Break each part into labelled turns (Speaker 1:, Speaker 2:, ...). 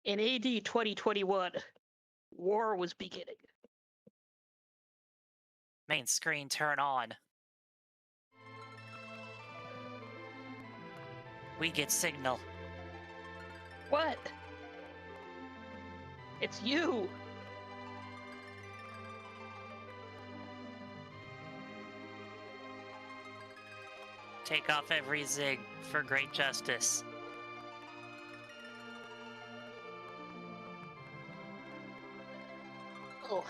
Speaker 1: In AD 2021, war was beginning.
Speaker 2: Main screen turn on. We get signal.
Speaker 1: What? It's you!
Speaker 2: Take off every zig for great justice.
Speaker 1: Oh,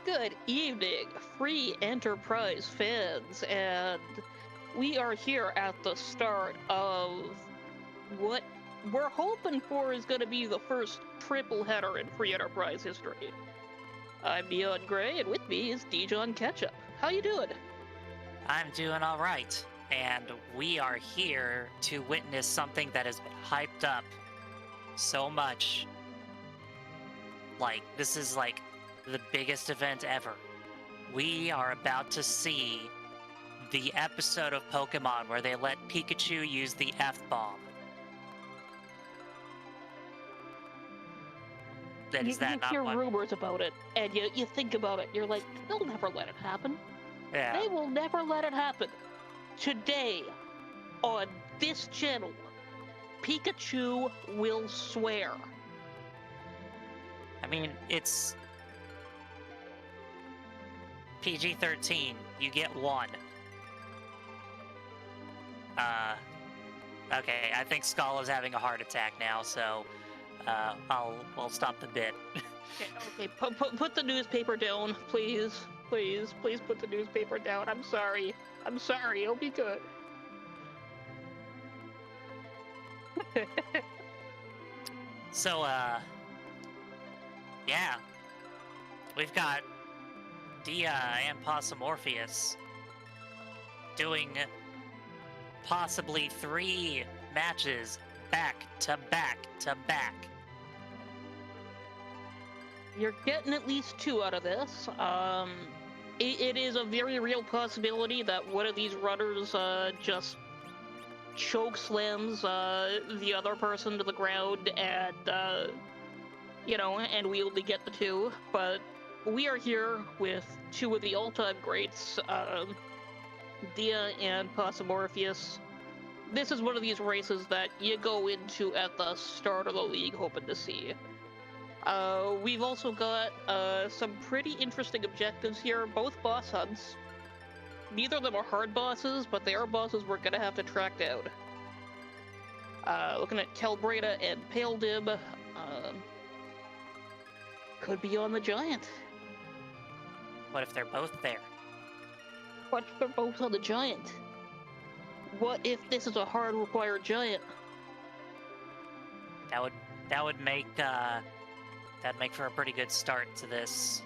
Speaker 1: good evening, free enterprise fans, and we are here at the start of what we're hoping for is going to be the first triple header in free enterprise history. I'm Neon Gray, and with me is Dijon Ketchup. How you doing?
Speaker 2: I'm doing all right, and we are here to witness something that has been hyped up so much. Like, this is like the biggest event ever. We are about to see the episode of Pokemon where they let Pikachu use the F-bomb.
Speaker 1: You
Speaker 2: Not
Speaker 1: hear
Speaker 2: what?
Speaker 1: rumors about it, and you think about it, you're like, they'll never let it happen.
Speaker 2: Yeah.
Speaker 1: They will never let it happen. Today, on this channel, Pikachu will swear.
Speaker 2: I mean, it's PG-13. You get one. Okay, I think Skull is having a heart attack now, so we'll stop the bit.
Speaker 1: Okay, put the newspaper down, please. Please put the newspaper down. I'm sorry. It'll be good.
Speaker 2: So, yeah. We've got Dia and Possumorpheus doing possibly 3 matches back to back to back.
Speaker 1: You're getting at least 2 out of this. It is a very real possibility that one of these runners just choke slams the other person to the ground, and and we only get the 2. But we are here with 2 of the all-time greats, Dia and Possumorpheus. This is one of these races that you go into at the start of the league hoping to see. We've also got some pretty interesting objectives here, both boss hunts. Neither of them are hard bosses, but they are bosses we're gonna have to track down. Looking at Kelbreda and Paledib, could be on the Giant.
Speaker 2: What if they're both there?
Speaker 1: What if they're both on the Giant? What if this is a hard required Giant?
Speaker 2: That would make that'd make for a pretty good start to this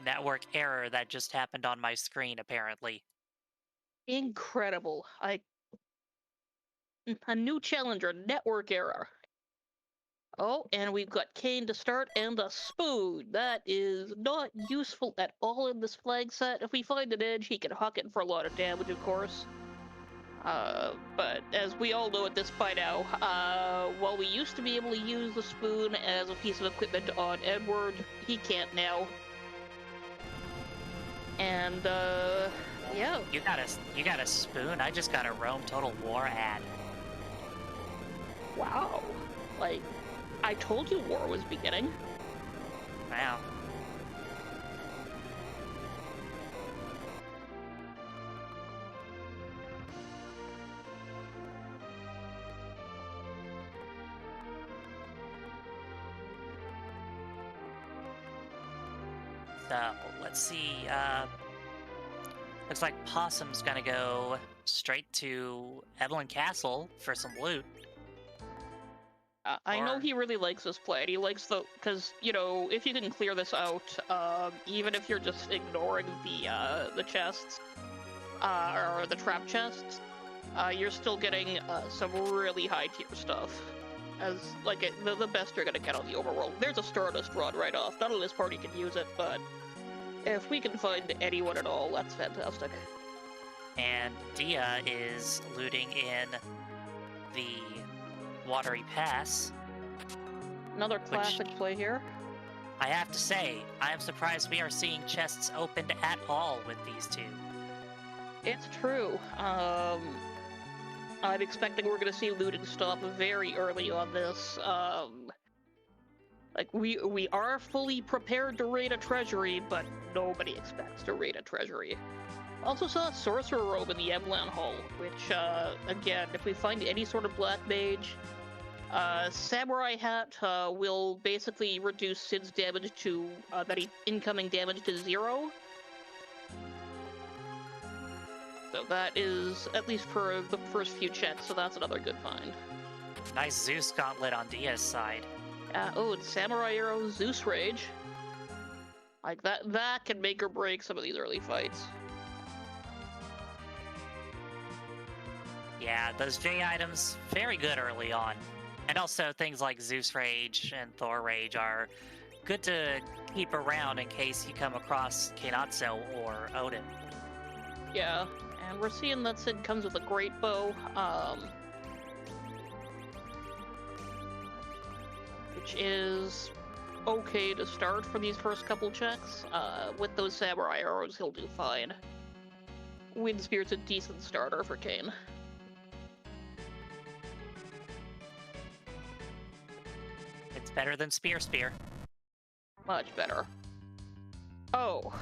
Speaker 2: network error that just happened on my screen, apparently.
Speaker 1: Incredible. A new challenger, network error. Oh, and we've got Kane to start and a spoon. That is not useful at all in this flag set. If we find an edge, he can huck it for a lot of damage, of course. But as we all know at this by now, while we used to be able to use the spoon as a piece of equipment on Edward, he can't now. And, yeah.
Speaker 2: You got a spoon? I just got a Rome Total War ad.
Speaker 1: Wow. Like, I told you war was beginning.
Speaker 2: Wow. So, let's see, looks like Possum's gonna go straight to Evelyn Castle for some loot.
Speaker 1: I know he really likes this play, and he likes because, if you can clear this out, even if you're just ignoring the chests, or the trap chests, you're still getting, some really high-tier stuff. As, like, the best you're gonna get on the overworld. There's a Stardust rod right off. None of this party can use it, but if we can find anyone at all, that's fantastic.
Speaker 2: And Dia is looting in the Watery Pass.
Speaker 1: Another classic play here.
Speaker 2: I have to say, I am surprised we are seeing chests opened at all with these two.
Speaker 1: It's true. I'm expecting we're gonna see looting stop very early on this. Like we are fully prepared to raid a treasury, but nobody expects to raid a treasury. Also saw a sorcerer robe in the Emlan Hall, which again, if we find any sort of black mage, Samurai Hat will basically reduce Sid's damage to incoming damage to 0. So that is, at least for the first few checks, so that's another good find.
Speaker 2: Nice Zeus gauntlet on Dia's side.
Speaker 1: Oh, and Samurai Arrow, Zeus Rage. Like, that can make or break some of these early fights.
Speaker 2: Yeah, those J items, very good early on. And also things like Zeus Rage and Thor Rage are good to keep around in case you come across Kainatsu or Odin.
Speaker 1: Yeah, and we're seeing that Sid comes with a great bow, which is okay to start for these first couple checks. With those Samurai Arrows, he'll do fine. Wind Spear's a decent starter for Kane.
Speaker 2: It's better than Spear.
Speaker 1: Much better. Oh,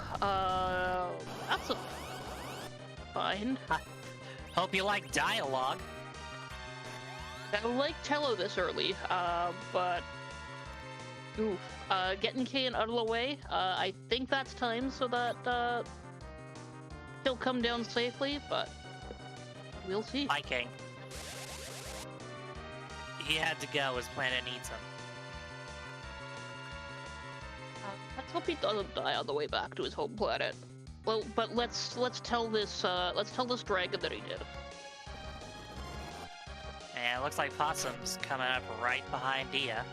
Speaker 1: that's a find.
Speaker 2: Hope you like dialogue.
Speaker 1: I like Tello this early, but oof. Getting Kane out of the way, I think that's time so that he'll come down safely, but we'll see.
Speaker 2: Hi, King. He had to go, his planet needs him.
Speaker 1: Let's hope he doesn't die on the way back to his home planet. Well, but let's tell this dragon that he did.
Speaker 2: And it looks like Possum's coming up right behind Dia.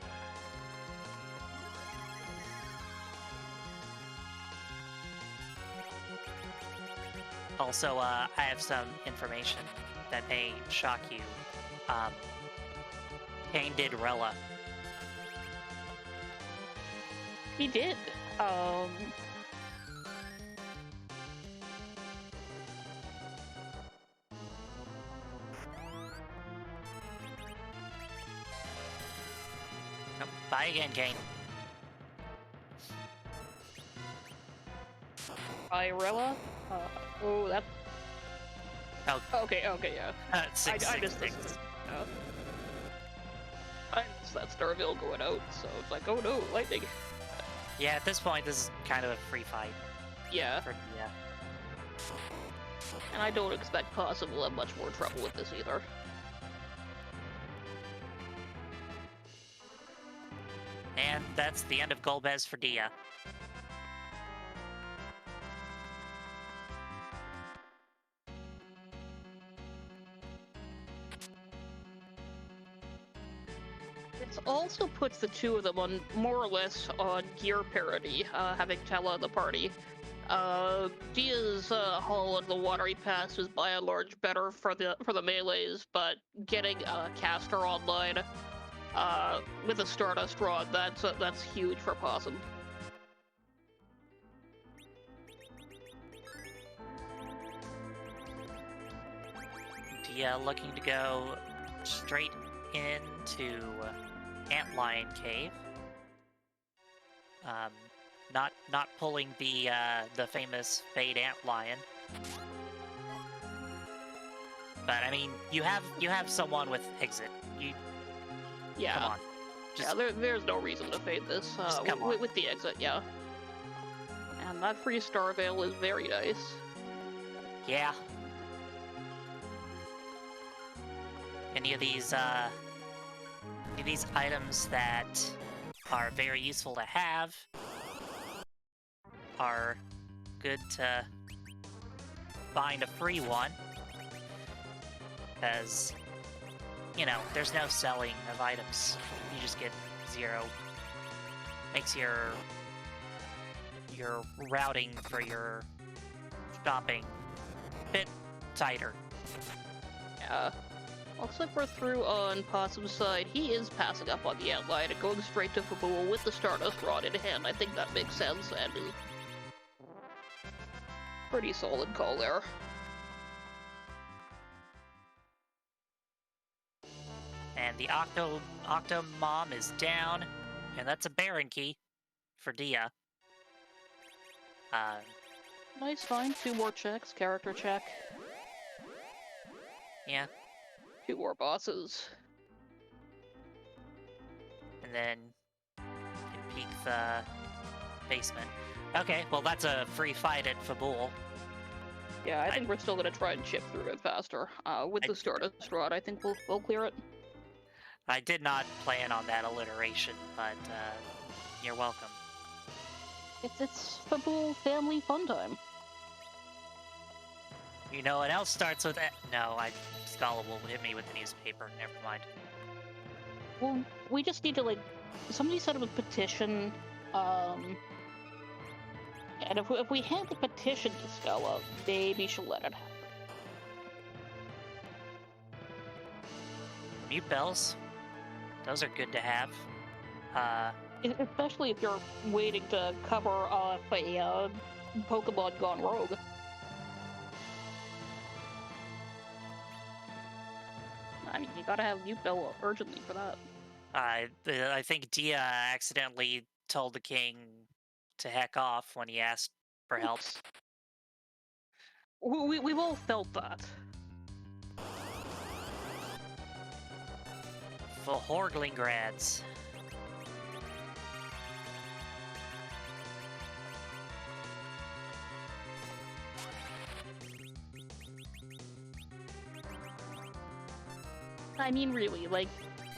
Speaker 2: Also, I have some information that may shock you. Kane did Rella.
Speaker 1: He did.
Speaker 2: Bye again, Kane.
Speaker 1: Irella? Oh, that.
Speaker 2: Oh.
Speaker 1: Okay, yeah. I missed this. I missed that Starville going out, so it's like, oh no, lightning.
Speaker 2: Yeah, at this point, this is kind of a free fight.
Speaker 1: Yeah.
Speaker 2: For Dia.
Speaker 1: And I don't expect Possum will have much more trouble with this either.
Speaker 2: And that's the end of Golbez for Dia.
Speaker 1: It also puts the two of them on more or less on gear parity, having Tella in the party. Dia's haul of the Watery Pass is by and large better for the melees, but getting Caster online with a Stardust Rod, that's huge for Possum.
Speaker 2: Dia looking to go straight into Antlion Cave. Not pulling the famous Fade Antlion. But I mean, you have someone with exit.
Speaker 1: Yeah.
Speaker 2: Come on. Just,
Speaker 1: yeah, there's no reason to fade this with the exit, yeah. And that free Star Veil is very nice.
Speaker 2: Yeah. Any of these items that are very useful to have are good to find a free one, because you know there's no selling of items. You just get 0. Makes your routing for your shopping a bit tighter.
Speaker 1: Yeah. Looks like we're through on Possum's side. He is passing up on the outline and going straight to Fabool with the Stardust Rod in hand. I think that makes sense and is pretty solid call there.
Speaker 2: And the Octo Mom is down, and that's a Baron key for Dia.
Speaker 1: Nice find. 2 more checks. Character check.
Speaker 2: Yeah.
Speaker 1: 2 more bosses.
Speaker 2: And then you can peek the basement. Okay, well that's a free fight at Fabool.
Speaker 1: Yeah, I think we're still gonna try and chip through it faster. With the Stardust Rod, I think we'll clear it.
Speaker 2: I did not plan on that alliteration, but you're welcome.
Speaker 1: It's Fabool family fun time.
Speaker 2: You know what else starts with it? No, Scala will hit me with the newspaper. Never mind.
Speaker 1: Well, we just need to, like, somebody set up a petition, and if we hand the petition to Scala, maybe she'll let it happen.
Speaker 2: Mute bells. Those are good to have.
Speaker 1: Especially if you're waiting to cover off a Pokemon gone rogue. I mean, you gotta have Mute Bell urgently for that.
Speaker 2: I think Dia accidentally told the king to heck off when he asked for help.
Speaker 1: We've all felt that.
Speaker 2: For Horglingrads.
Speaker 1: I mean, really, like,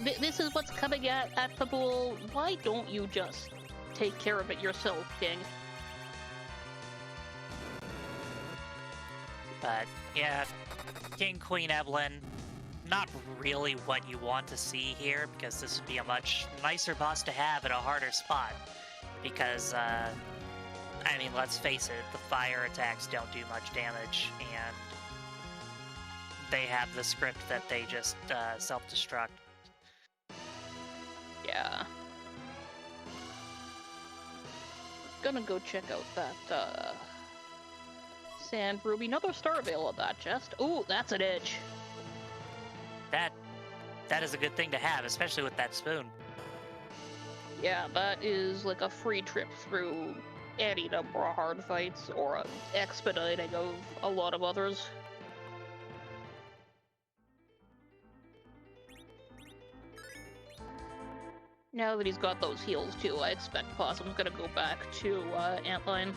Speaker 1: this is what's coming at Fabool. Why don't you just take care of it yourself, King?
Speaker 2: But, yeah, King, Queen Evelyn, not really what you want to see here, because this would be a much nicer boss to have at a harder spot. Because, I mean, let's face it, the fire attacks don't do much damage, and they have the script that they just self-destruct.
Speaker 1: Yeah. Gonna go check out that Sand Ruby. Another Star Veil on that chest. Ooh, that's an edge.
Speaker 2: That is a good thing to have, especially with that spoon.
Speaker 1: Yeah, that is like a free trip through any number of hard fights, or an expediting of a lot of others. Now that he's got those heals too, I expect Possum's gonna go back to Antline.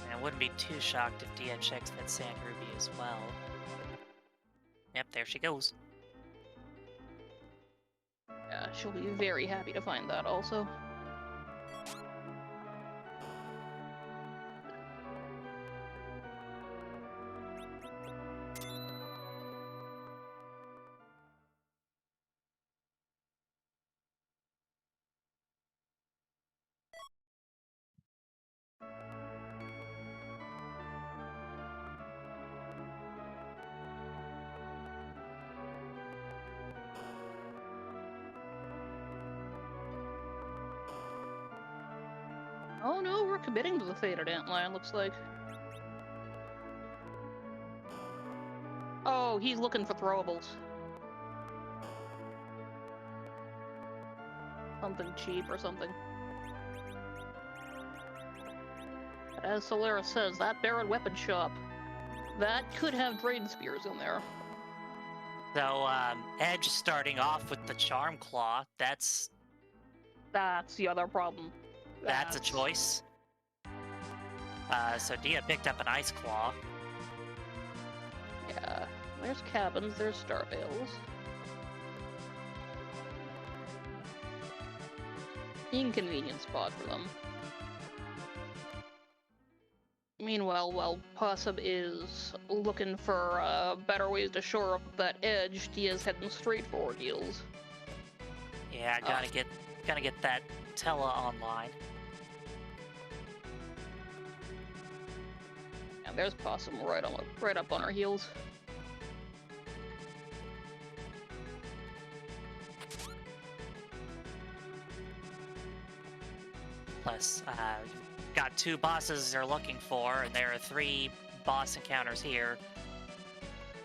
Speaker 2: And I wouldn't be too shocked if Dia checks that Sand Ruby as well. Yep, there she goes.
Speaker 1: Yeah, she'll be very happy to find that also. Oh no, we're committing to the fated antlion, looks like. Oh, he's looking for throwables. Something cheap or something. As Solaris says, that Baron weapon shop, that could have Drain Spears in there.
Speaker 2: So, Edge starting off with the Charm Claw, that's
Speaker 1: the other problem.
Speaker 2: a choice. So Dia picked up an Ice Claw.
Speaker 1: Yeah, there's cabins, there's Star Veils. Inconvenient spot for them. Meanwhile, while Possum is looking for better ways to shore up that edge, Dia's heading straight for heals.
Speaker 2: Yeah, gotta get that Tella online.
Speaker 1: And there's Possum right up on her heels.
Speaker 2: pointless. Got 2 bosses they're looking for, and there are 3 boss encounters here.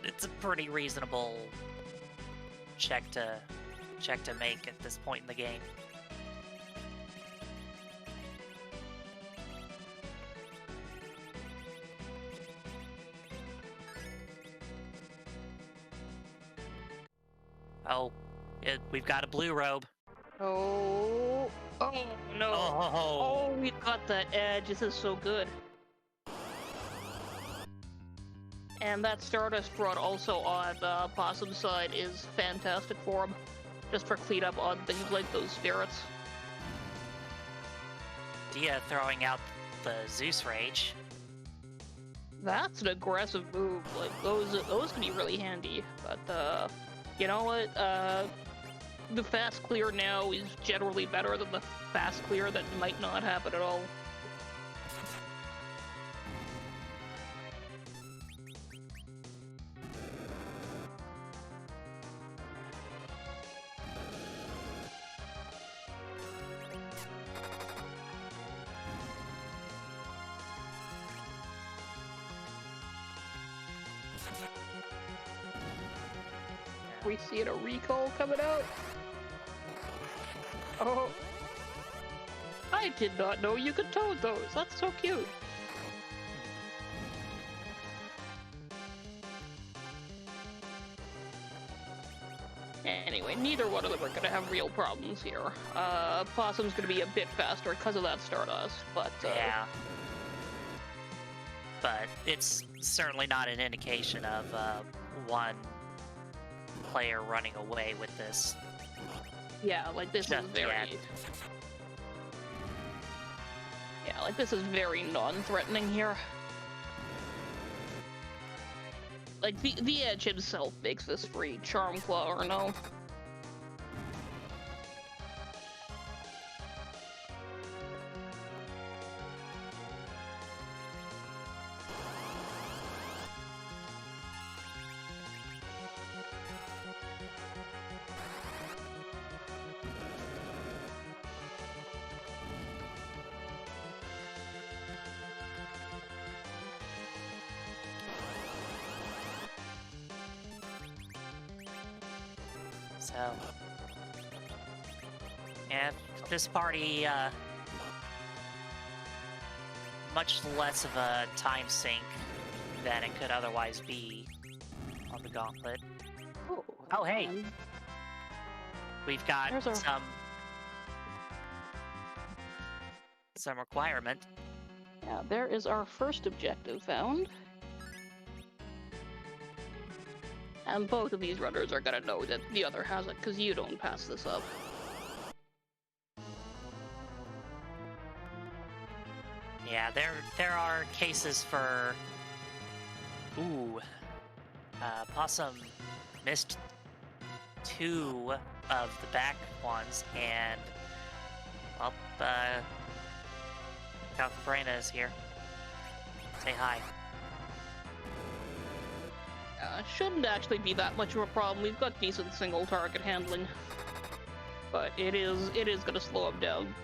Speaker 2: It's a pretty reasonable check to make at this point in the game. Oh, we've got a blue robe.
Speaker 1: Oh no! Oh, we've got that edge. This is so good. And that Stardust Rod also on Possum's side is fantastic for him, just for cleanup on things like those spirits.
Speaker 2: Dia throwing out the Zeus Rage.
Speaker 1: That's an aggressive move. Like those can be really handy. But you know what? The fast clear now is generally better than the fast clear that might not happen at all. We seeing a recall coming out? Oh. I did not know you could toad those. That's so cute. Anyway, neither one of them are going to have real problems here. Possum's going to be a bit faster because of that Stardust, but...
Speaker 2: Yeah. But it's certainly not an indication of one player running away with this.
Speaker 1: Yeah, like this
Speaker 2: Just
Speaker 1: is very...
Speaker 2: yet.
Speaker 1: Yeah, like this is very non-threatening here. Like, the Edge himself makes this free, Charm Claw or no.
Speaker 2: So, yeah, this party, much less of a time sink than it could otherwise be on the gauntlet. Oh, hey! We've got
Speaker 1: There's our-
Speaker 2: some requirement.
Speaker 1: Yeah, there is our first objective found. And both of these runners are gonna know that the other has it, because you don't pass this up.
Speaker 2: Yeah, there are cases for... Ooh. Possum missed 2 of the back ones, and... Well, Calcabrina is here. Say hi.
Speaker 1: Shouldn't actually be that much of a problem. We've got decent single target handling. But it is gonna slow him down,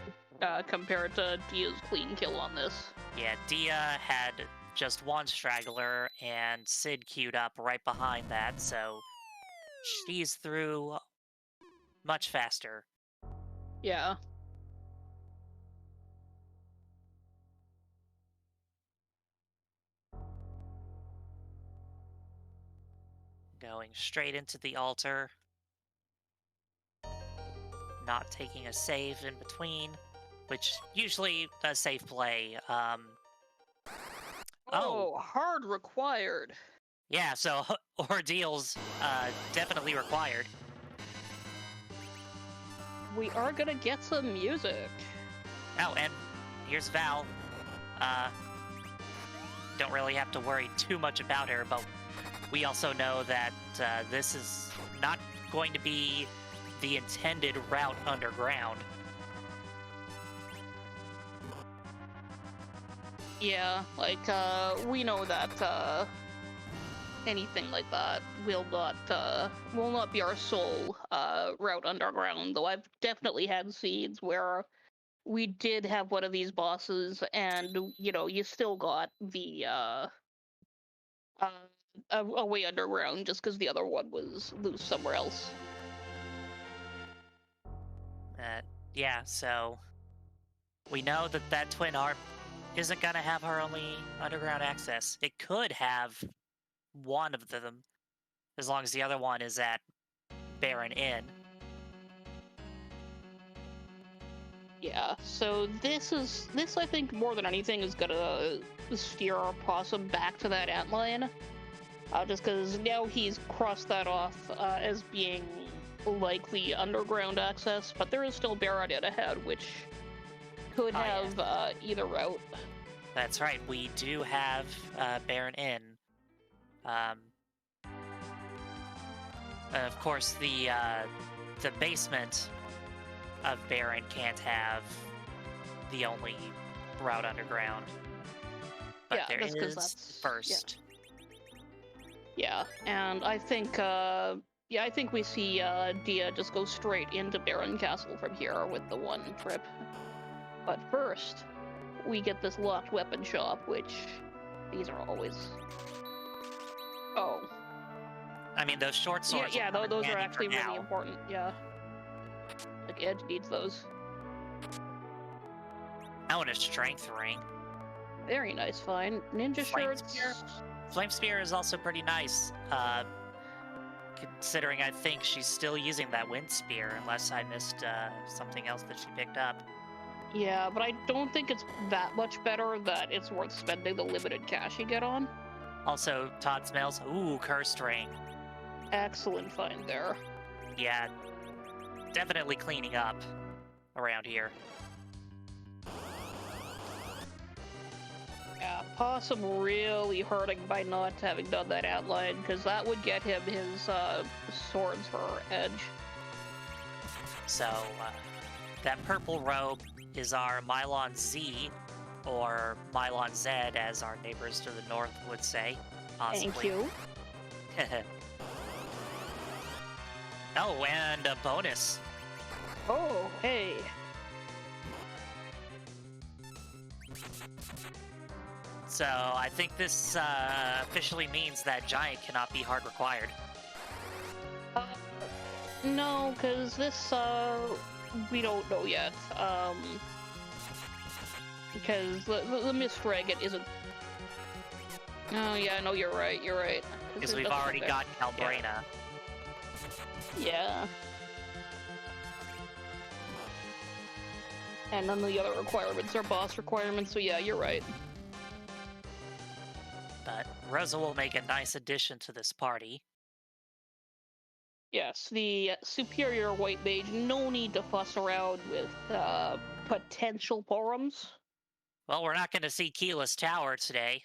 Speaker 1: compared to Dia's clean kill on this.
Speaker 2: Yeah, Dia had just 1 straggler, and Sid queued up right behind that, so she's through much faster.
Speaker 1: Yeah.
Speaker 2: Going straight into the altar. Not taking a save in between, which usually a safe play.
Speaker 1: Oh, hard required.
Speaker 2: Yeah, so ordeals definitely required.
Speaker 1: We are gonna get some music.
Speaker 2: Oh, and here's Val. Don't really have to worry too much about her, but we also know that this is not going to be the intended route underground.
Speaker 1: Yeah, like, we know that, anything like that will not be our sole, route underground, though I've definitely had seeds where we did have one of these bosses, and you know, you still got the a way underground just because the other one was loose somewhere else.
Speaker 2: Yeah, so we know that that twin harp isn't gonna have her only underground access. It could have one of them, as long as the other one is at Baron Inn.
Speaker 1: Yeah, so this I think more than anything is gonna steer our possum back to that antlion. Just because now he's crossed that off as being likely underground access, but there is still Baron Inn ahead, which could have either route.
Speaker 2: That's right, we do have Baron Inn. Of course, the basement of Baron can't have the only route underground. But
Speaker 1: Yeah,
Speaker 2: there
Speaker 1: just 'cause
Speaker 2: is
Speaker 1: that's
Speaker 2: first.
Speaker 1: Yeah, and I think I think we see Dia just go straight into Baron Castle from here with the one trip. But first, we get this locked weapon shop, which these are always. Oh.
Speaker 2: I mean, those short swords.
Speaker 1: Yeah, those are actually really
Speaker 2: now.
Speaker 1: important. Yeah. Like Edge needs those.
Speaker 2: I want a strength ring.
Speaker 1: Very nice find. Ninja shirts.
Speaker 2: Flame Spear is also pretty nice, considering I think she's still using that Wind Spear, unless I missed something else that she picked up.
Speaker 1: Yeah, but I don't think it's that much better that it's worth spending the limited cash you get on.
Speaker 2: Also, Todd smells. Ooh, Cursed Ring.
Speaker 1: Excellent find there.
Speaker 2: Yeah, definitely cleaning up around here.
Speaker 1: Yeah, Possum really hurting by not having done that outline, because that would get him his swords for Edge.
Speaker 2: So, that purple robe is our Mylon Z, or Mylon Z, as our neighbors to the north would say. Possibly.
Speaker 1: Thank you.
Speaker 2: Oh, and a bonus.
Speaker 1: Oh, hey.
Speaker 2: So I think this officially means that Giant cannot be hard required.
Speaker 1: No, because this, we don't know yet. Because the Mist Dragon isn't... Oh, yeah, no, you're right.
Speaker 2: Because we've already got Calbrena.
Speaker 1: Yeah. And then the other requirements are boss requirements, so yeah, you're right.
Speaker 2: But Rosa will make a nice addition to this party.
Speaker 1: Yes, the superior white mage, no need to fuss around with potential forums.
Speaker 2: Well, we're not going to see Keyless Tower today.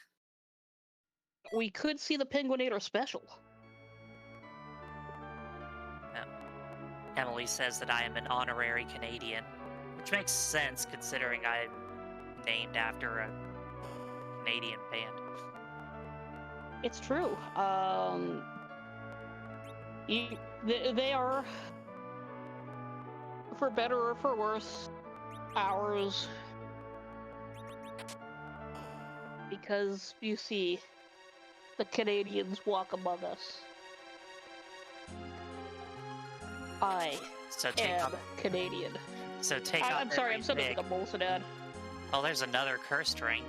Speaker 1: We could see the Penguinator special.
Speaker 2: Emily says that I am an honorary Canadian, which makes sense considering I'm named after a Canadian band.
Speaker 1: It's true. They are, for better or for worse, ours. Because, you see, the Canadians walk among us. I am Canadian.
Speaker 2: So take on.
Speaker 1: I'm sorry, I'm sounding like a Molson ad.
Speaker 2: Oh, there's another Cursed Ring.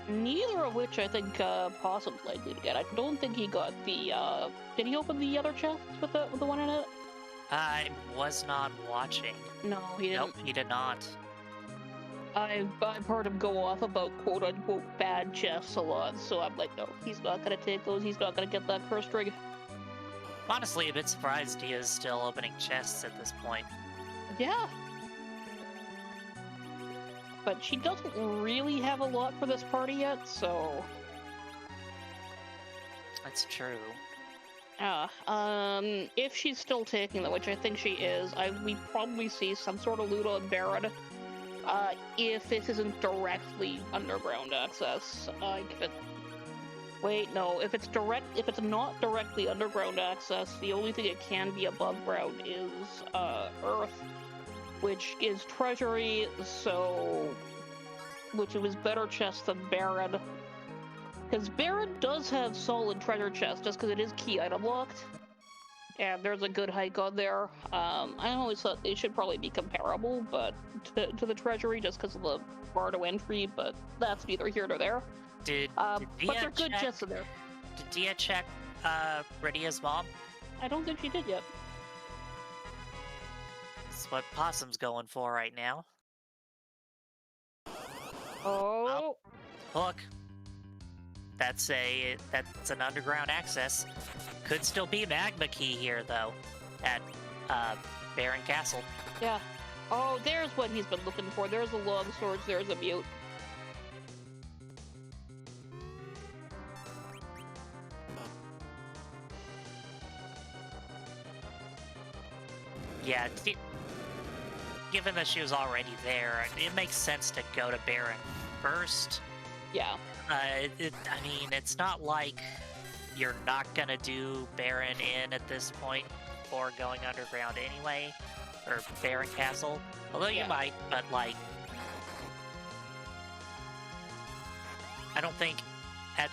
Speaker 1: Neither of which I think Possum's likely to get. I don't think he got the. Did he open the other chest with the one in it?
Speaker 2: I was not watching.
Speaker 1: No, he didn't.
Speaker 2: Nope, he did not.
Speaker 1: I've heard him go off about quote unquote bad chests a lot, so I'm like, no, he's not gonna take those. He's not gonna get that Cursed Ring.
Speaker 2: Honestly, a bit surprised he is still opening chests at this point.
Speaker 1: Yeah. But she doesn't really have a lot for this party yet, so...
Speaker 2: That's true.
Speaker 1: If she's still taking them, which I think she is, we probably see some sort of loot on Baron. If this isn't directly underground access. Wait, no, if it's not directly underground access, the only thing it can be above ground is, Earth. which is treasury, so... which was better chest than Baron. Because Baron does have solid treasure chest, just because it is key item locked. And there's a good hike on there. I always thought they should probably be comparable, but to the treasury, just because of the bar to entry, but that's neither here nor there.
Speaker 2: Did
Speaker 1: But
Speaker 2: Dia
Speaker 1: they're good
Speaker 2: check,
Speaker 1: chests in there.
Speaker 2: Did Dia check Rydia's mom?
Speaker 1: I don't think she did yet.
Speaker 2: That's what Possum's going for right now.
Speaker 1: Oh!
Speaker 2: Look. That's an underground access. Could still be magma key here though, at Baron Castle.
Speaker 1: Yeah. Oh, there's what he's been looking for. There's a long swords, there's a mute.
Speaker 2: Yeah, given that she was already there, it makes sense to go to Baron first.
Speaker 1: Yeah.
Speaker 2: I mean, it's not like you're not gonna do Baron Inn at this point before going underground anyway, or Baron Castle. Although you might, but like, I don't think at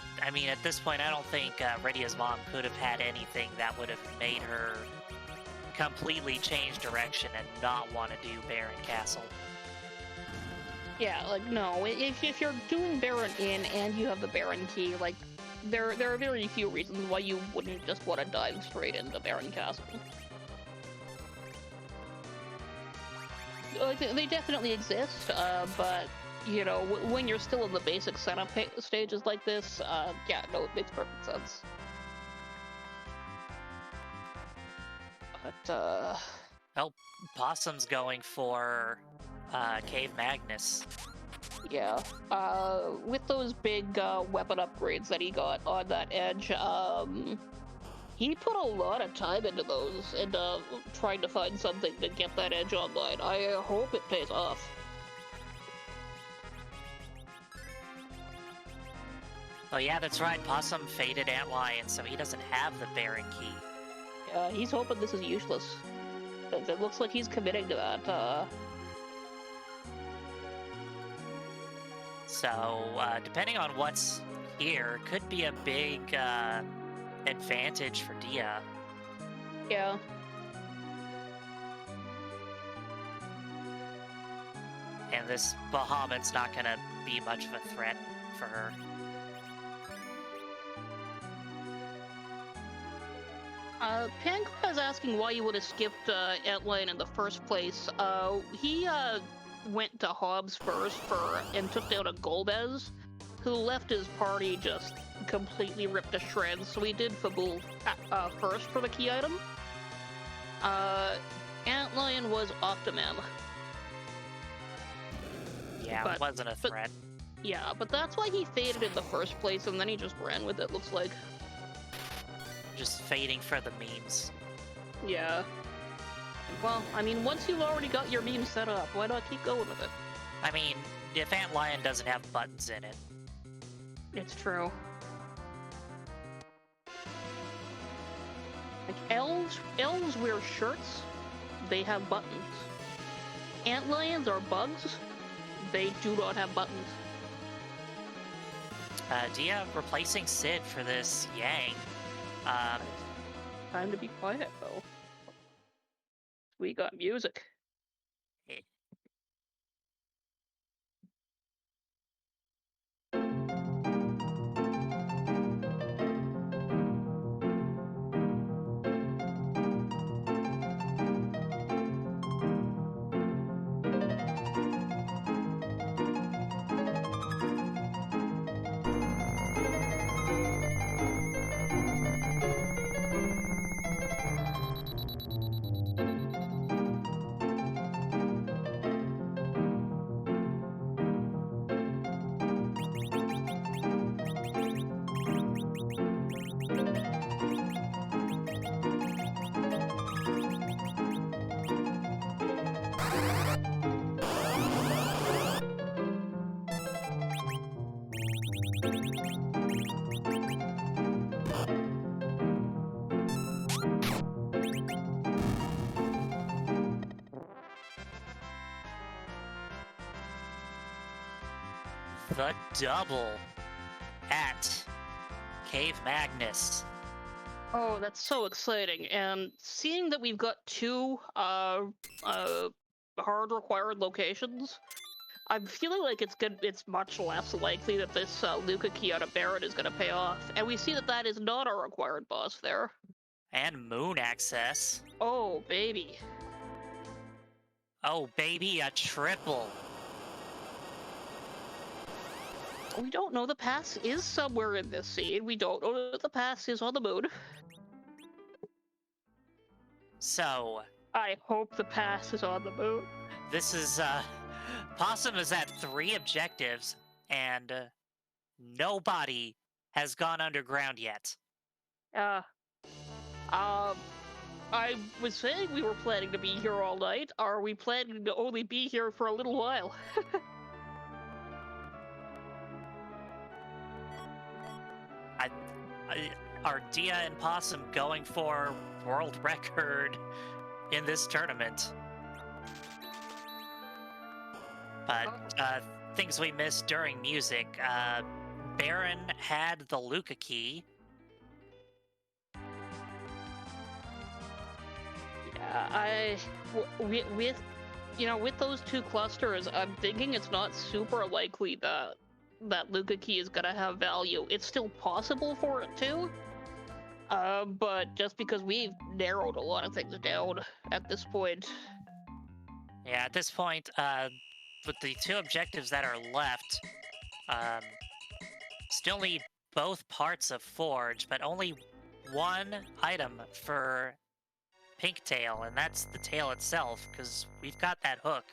Speaker 2: this point, I don't think Rydia's mom could have had anything that would have made her completely change direction and not want to do Baron Castle.
Speaker 1: Yeah, like, no, if you're doing Baron Inn and you have the Baron Key, like, there are very few reasons why you wouldn't just want to dive straight into Baron Castle. Like, they definitely exist, but, you know, when you're still in the basic setup stages like this, yeah, no, it makes perfect sense. But,
Speaker 2: Well, Possum's going for Cave Magnus.
Speaker 1: yeah, with those big weapon upgrades that he got on that edge, he put a lot of time into those and trying to find something to get that edge online. I hope it pays off.
Speaker 2: Oh yeah, that's right, Possum faded Antlion, so he doesn't have the Baron Key.
Speaker 1: He's hoping this is useless. It looks like he's committing to that,
Speaker 2: So, depending on what's here, could be a big advantage for Dia.
Speaker 1: Yeah.
Speaker 2: And this Bahamut's not gonna be much of a threat for her.
Speaker 1: Pancra is asking why you would have skipped Antlion in the first place. He went to Hobbs first and took down a Golbez, who left his party just completely ripped to shreds, so he did Fabul first for the key item. Antlion was Optimum.
Speaker 2: Yeah, it wasn't a threat.
Speaker 1: Yeah, but that's why he faded in the first place, and then he just ran with it, looks like.
Speaker 2: Just fading for the memes.
Speaker 1: Yeah. Well, I mean, once you've already got your meme set up, why not keep going with it?
Speaker 2: I mean, if Antlion doesn't have buttons in it.
Speaker 1: It's true. Like, elves wear shirts, they have buttons. Antlions are bugs, they do not have buttons.
Speaker 2: Dia replacing Sid for this Yang.
Speaker 1: Time to be quiet, though. We got music.
Speaker 2: the double at Cave Magnus.
Speaker 1: Oh, that's so exciting. And seeing that we've got two hard required locations, I'm feeling like it's much less likely that this Luca key out of Baron is gonna pay off. And we see that that is not our required boss there.
Speaker 2: And moon access.
Speaker 1: Oh, baby.
Speaker 2: Oh, baby, a triple.
Speaker 1: We don't know the pass is somewhere in this scene. We don't know that the pass is on the moon.
Speaker 2: So,
Speaker 1: I hope the pass is on the moon.
Speaker 2: this is, Possum is at 3 objectives, and nobody has gone underground yet.
Speaker 1: I was saying we were planning to be here all night. Are we planning to only be here for a little while?
Speaker 2: Are Dia and Possum going for world record in this tournament? But things we missed during music. Baron had the Luca key.
Speaker 1: Yeah, with those two clusters, I'm thinking it's not super likely that Luca key is gonna have value. It's still possible for it to, but just because we've narrowed a lot of things down at this point.
Speaker 2: Yeah, at this point, with the 2 objectives that are left, still need both parts of Forge, but only 1 item for Pink Tail, and that's the tail itself, because we've got that hook.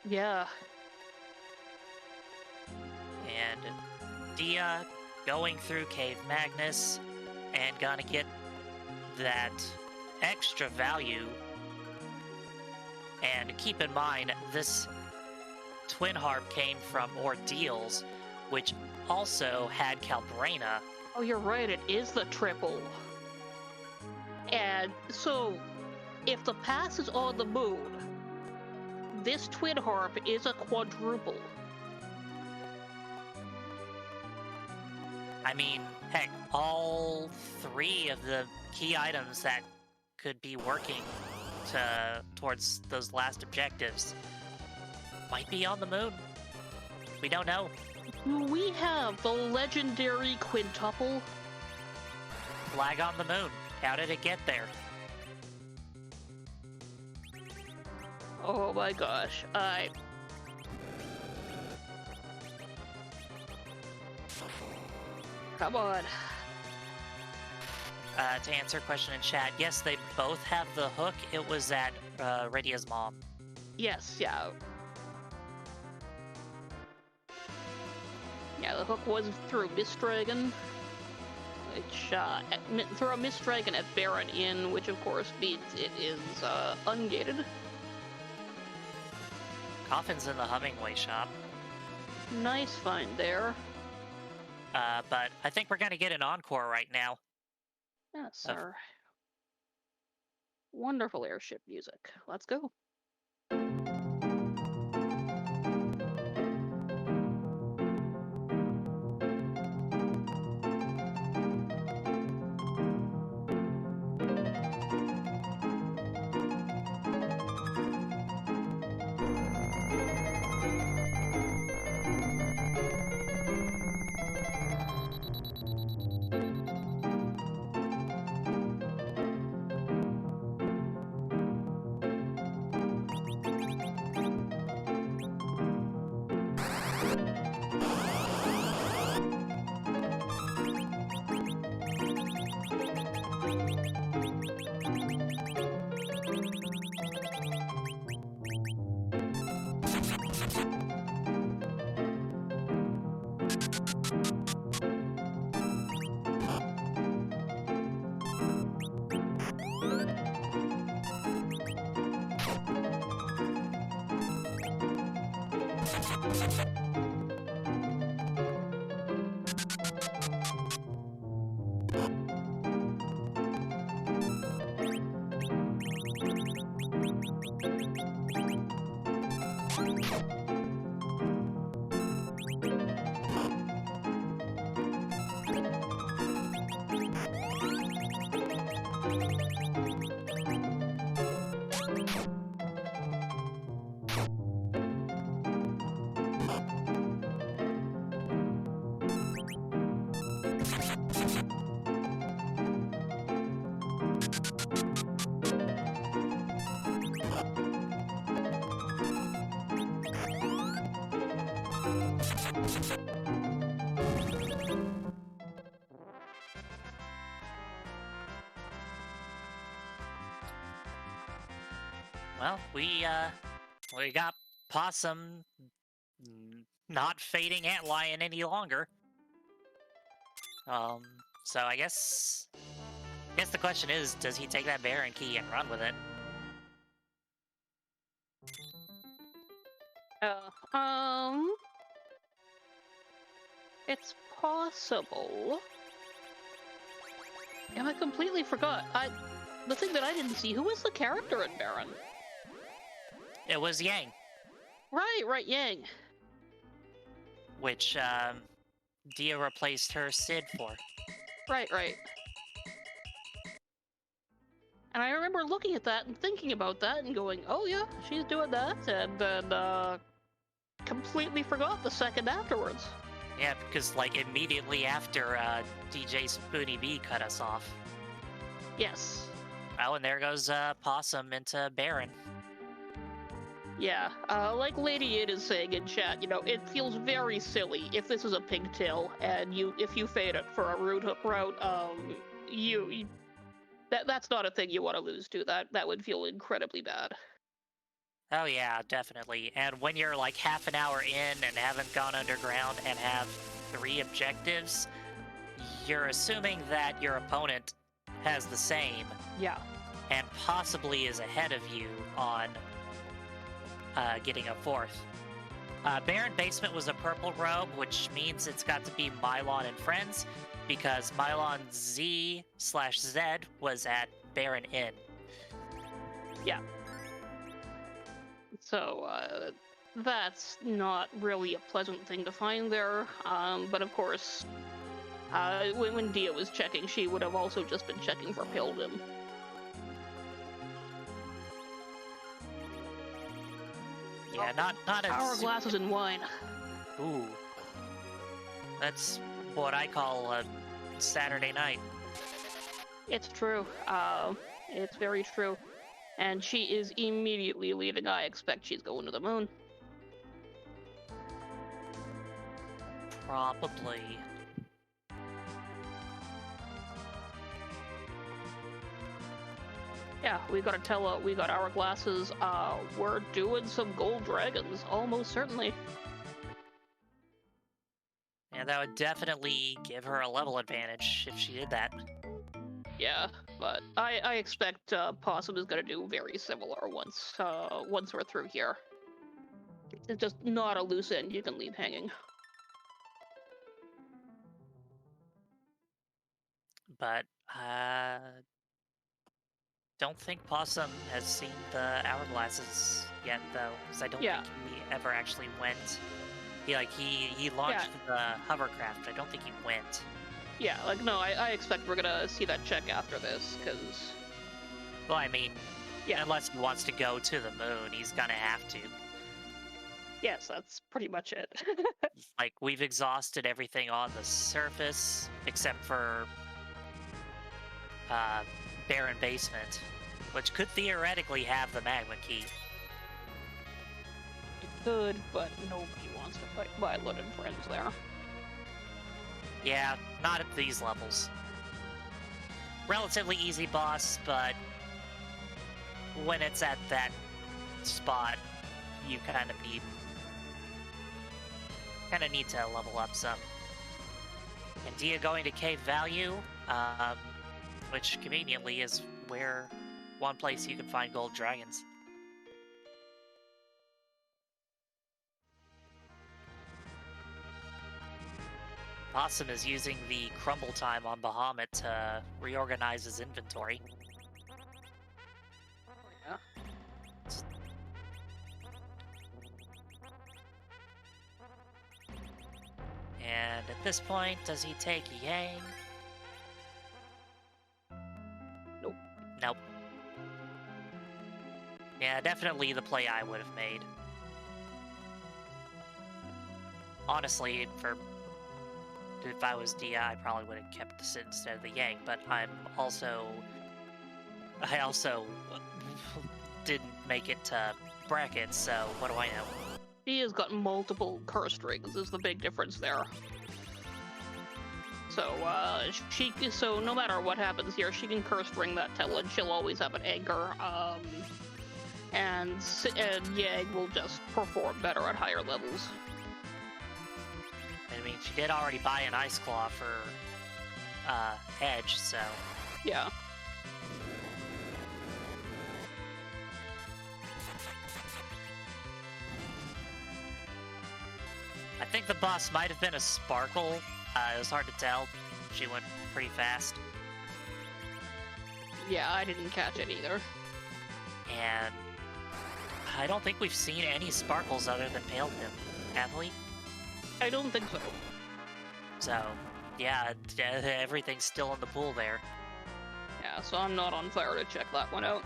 Speaker 1: Yeah.
Speaker 2: And Dia going through Cave Magnus and gonna get that extra value. And keep in mind, this Twin Harp came from Ordeals, which also had Calbrena.
Speaker 1: Oh, you're right, it is the triple. And so, if the pass is on the moon, this Twin Harp is a quadruple.
Speaker 2: I mean, heck, all 3 of the key items that could be working towards those last objectives might be on the moon. We don't know.
Speaker 1: We have the legendary quintuple.
Speaker 2: Flag on the moon. How did it get there?
Speaker 1: Oh my gosh, Come on.
Speaker 2: To answer a question in chat, yes, they both have the hook. It was at Radia's mom.
Speaker 1: Yes, yeah. Yeah, the hook was through Miss Dragon, which, through a Miss Dragon at Baron Inn, which of course means it is, ungated.
Speaker 2: Coffin's in the Hummingway shop.
Speaker 1: Nice find there.
Speaker 2: But I think we're gonna get an encore right now.
Speaker 1: Yes, sir. Wonderful airship music. Let's go.
Speaker 2: Well, we got Possum not fading Antlion any longer. So I guess the question is, does he take that Baron key and run with it?
Speaker 1: It's possible. And I completely forgot. The thing that I didn't see, who was the character in Baron?
Speaker 2: It was Yang.
Speaker 1: Right, Yang.
Speaker 2: Which, Dia replaced her Sid for.
Speaker 1: Right. And I remember looking at that and thinking about that and going, oh yeah, she's doing that, and then, completely forgot the second afterwards.
Speaker 2: Yeah, because, like, immediately after, DJ Spoonie B cut us off.
Speaker 1: Yes.
Speaker 2: Oh, and there goes, Possum into Baron.
Speaker 1: Yeah, like Lady It is saying in chat, you know, it feels very silly if this is a pigtail and if you fade it for a root hook route, that's not a thing you want to lose to. That would feel incredibly bad.
Speaker 2: Oh yeah, definitely. And when you're like half an hour in and haven't gone underground and have 3 objectives, you're assuming that your opponent has the same.
Speaker 1: Yeah.
Speaker 2: And possibly is ahead of you on getting a 4th. Baron Basement was a purple robe, which means it's got to be Mylon and Friends, because Mylon Z/Z was at Baron Inn.
Speaker 1: Yeah. So, that's not really a pleasant thing to find there, but of course, when Dia was checking, she would have also just been checking for Pilgrim.
Speaker 2: Yeah, not as...
Speaker 1: Hourglasses and wine.
Speaker 2: Ooh. That's what I call a Saturday night.
Speaker 1: It's true. It's very true. And she is immediately leaving. I expect she's going to the moon.
Speaker 2: Probably.
Speaker 1: Yeah, we gotta tell her, we got Hourglasses, we're doing some gold dragons, almost certainly.
Speaker 2: Yeah, that would definitely give her a level advantage if she did that.
Speaker 1: Yeah, but I expect Possum is gonna do very similar once we're through here. It's just not a loose end you can leave hanging.
Speaker 2: But, don't think Possum has seen the Hourglasses yet, though, because I don't think he ever actually went. He launched the hovercraft, but I don't think he went.
Speaker 1: Yeah, like, no, I expect we're gonna see that check after this, because...
Speaker 2: Well, I mean, unless he wants to go to the moon, he's gonna have to.
Speaker 1: Yes, that's pretty much it.
Speaker 2: Like, we've exhausted everything on the surface, except for Baron Basement, which could theoretically have the Magma Key.
Speaker 1: It could, but nobody wants to fight Violet and Friends there.
Speaker 2: Yeah, not at these levels. Relatively easy boss, but when it's at that spot, you kind of need to level up some. And Dia going to Cave Value, which conveniently is one place you can find gold dragons. Possum is using the crumble time on Bahamut to reorganize his inventory.
Speaker 1: Yeah.
Speaker 2: And at this point, does he take Yang? Nope. Yeah, definitely the play I would have made. Honestly, if I was Dia, I probably would have kept the Sid instead of the Yang, but I also didn't make it to brackets, so what do I know?
Speaker 1: Dia's got multiple cursed rings is the big difference there. So, so no matter what happens here, she can curse ring that Tell, and she'll always have an anchor. and Yang will just perform better at higher levels.
Speaker 2: I mean, she did already buy an Ice Claw for Edge, so...
Speaker 1: Yeah.
Speaker 2: I think the boss might have been a Sparkle. It was hard to tell. She went pretty fast.
Speaker 1: Yeah, I didn't catch it either.
Speaker 2: And I don't think we've seen any Sparkles other than Pale Pim, have we?
Speaker 1: I don't think so.
Speaker 2: So, yeah, everything's still in the pool there.
Speaker 1: Yeah, so I'm not on fire to check that one out.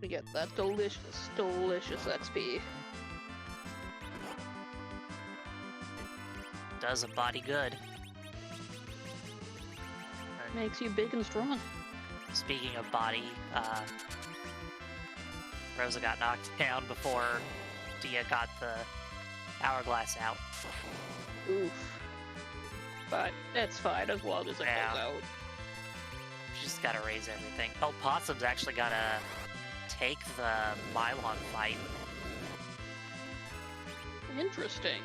Speaker 1: We get that delicious, delicious XP.
Speaker 2: Does a body good.
Speaker 1: Makes you big and strong.
Speaker 2: Speaking of body, Rosa got knocked down before Dia got the hourglass out.
Speaker 1: Oof. But it's fine as long as it goes out.
Speaker 2: She's just gotta raise everything. Oh, Possum's actually gotta take the Mylon fight.
Speaker 1: Interesting.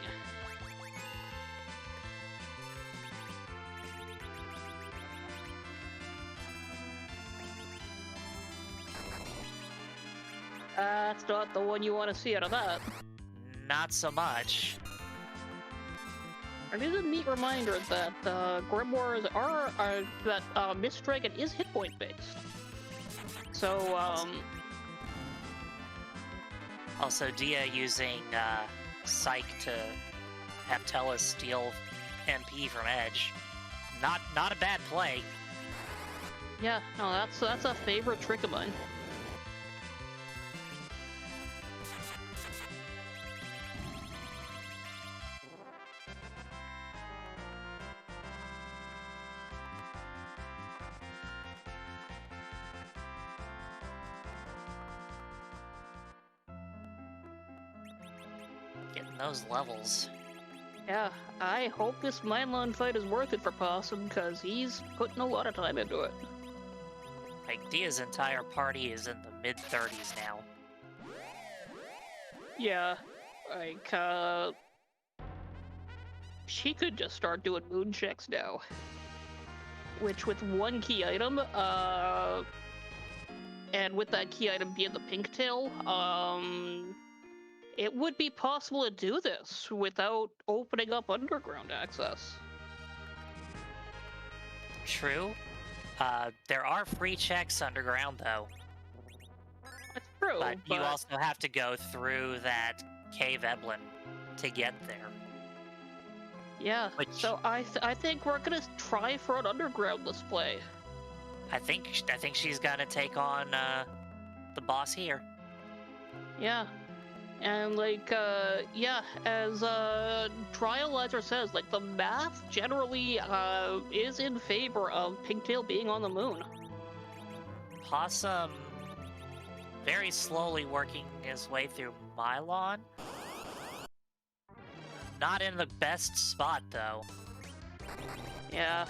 Speaker 1: That's not the one you want to see out of that.
Speaker 2: Not so much.
Speaker 1: It is a neat reminder that Grimoires are that Mist Dragon is hit point based. So
Speaker 2: Also, Dia using Psych to have Tellus steal MP from Edge. Not a bad play.
Speaker 1: Yeah, no, that's a favorite trick of mine.
Speaker 2: Getting those levels.
Speaker 1: Yeah, I hope this Mylon fight is worth it for Possum, because he's putting a lot of time into it.
Speaker 2: Like, Dia's entire party is in the mid-30s now.
Speaker 1: Yeah, like, she could just start doing moon checks now. Which, with one key item, and with that key item being the pink tail, it would be possible to do this without opening up underground access.
Speaker 2: True. There are free checks underground, though.
Speaker 1: That's true,
Speaker 2: but you also have to go through that Cave Eblin to get there.
Speaker 1: Yeah, so I think we're gonna try for an underground display.
Speaker 2: I think she's gonna take on the boss here.
Speaker 1: Yeah. And, like, yeah, as Trializer says, like, the math generally is in favor of Pigtail being on the moon.
Speaker 2: Possum very slowly working his way through Mylon. Not in the best spot, though.
Speaker 1: Yeah,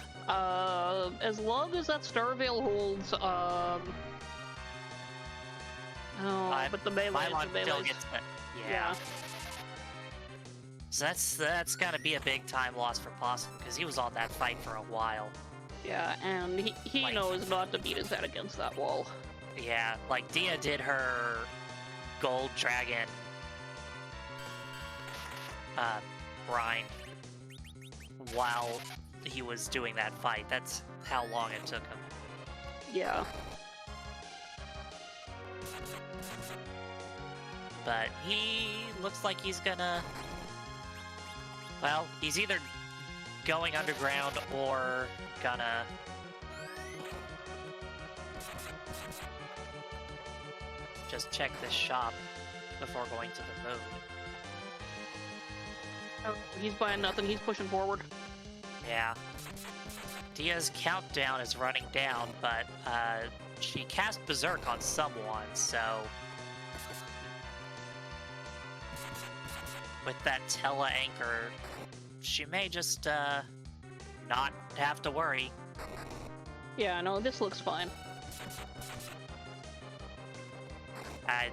Speaker 1: as long as that Starveil holds, but the melee
Speaker 2: still gets it. Yeah. So that's gotta be a big time loss for Possum, because he was on that fight for a while.
Speaker 1: Yeah, and he knows not to beat his head against that wall.
Speaker 2: Yeah, like Dia did her Gold Dragon grind while he was doing that fight. That's how long it took him.
Speaker 1: Yeah.
Speaker 2: But he looks like he's gonna... Well, he's either going underground or gonna... just check this shop before going to the moon.
Speaker 1: Oh, he's buying nothing. He's pushing forward.
Speaker 2: Yeah. Dia's countdown is running down, but she cast Berserk on someone, so with that tele anchor, she may just not have to worry.
Speaker 1: Yeah, no, this looks fine.
Speaker 2: I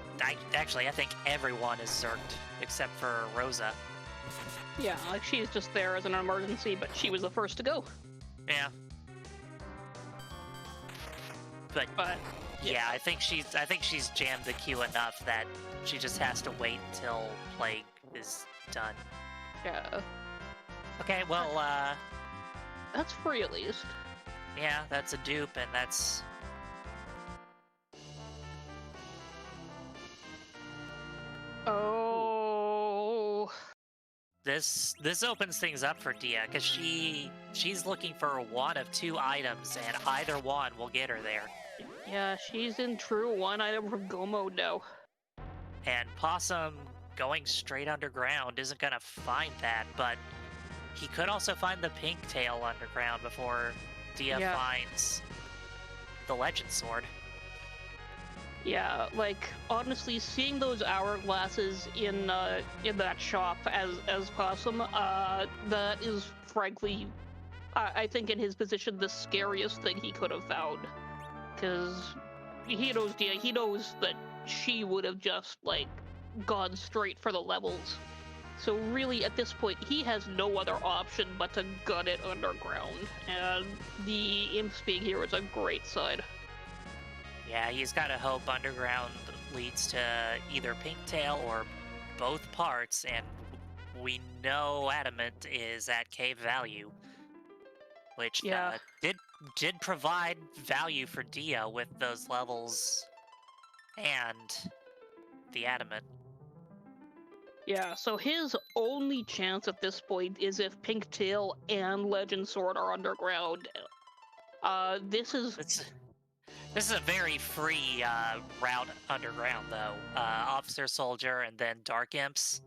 Speaker 2: think everyone is zerked except for Rosa.
Speaker 1: Yeah, like she's just there as an emergency, but she was the first to go.
Speaker 2: Yeah. But yeah, I think she's jammed the queue enough that she just has to wait until Plague is done.
Speaker 1: Yeah.
Speaker 2: Okay, well,
Speaker 1: that's free at least.
Speaker 2: Yeah, that's a dupe, and that's...
Speaker 1: Oh...
Speaker 2: This opens things up for Dia, because she's looking for one of two items, and either one will get her there.
Speaker 1: Yeah, she's in true one item from Go Mode now.
Speaker 2: And Possum going straight underground isn't gonna find that, but he could also find the pink tail underground before Dia finds the Legend Sword.
Speaker 1: Yeah, like honestly, seeing those hourglasses in that shop as Possum, that is frankly, I think in his position the scariest thing he could have found, because he knows Dia, he knows that she would have just like gone straight for the levels. So really, at this point, he has no other option but to gun it underground, and the Imps being here is a great side.
Speaker 2: Yeah, he's got to hope underground leads to either Pinktail or both parts, and we know Adamant is at cave value, which did provide value for Dia with those levels and the Adamant.
Speaker 1: Yeah, so his only chance at this point is if Pinktail and Legend Sword are underground. This is
Speaker 2: a very free route underground, though. Officer Soldier and then Dark Imps.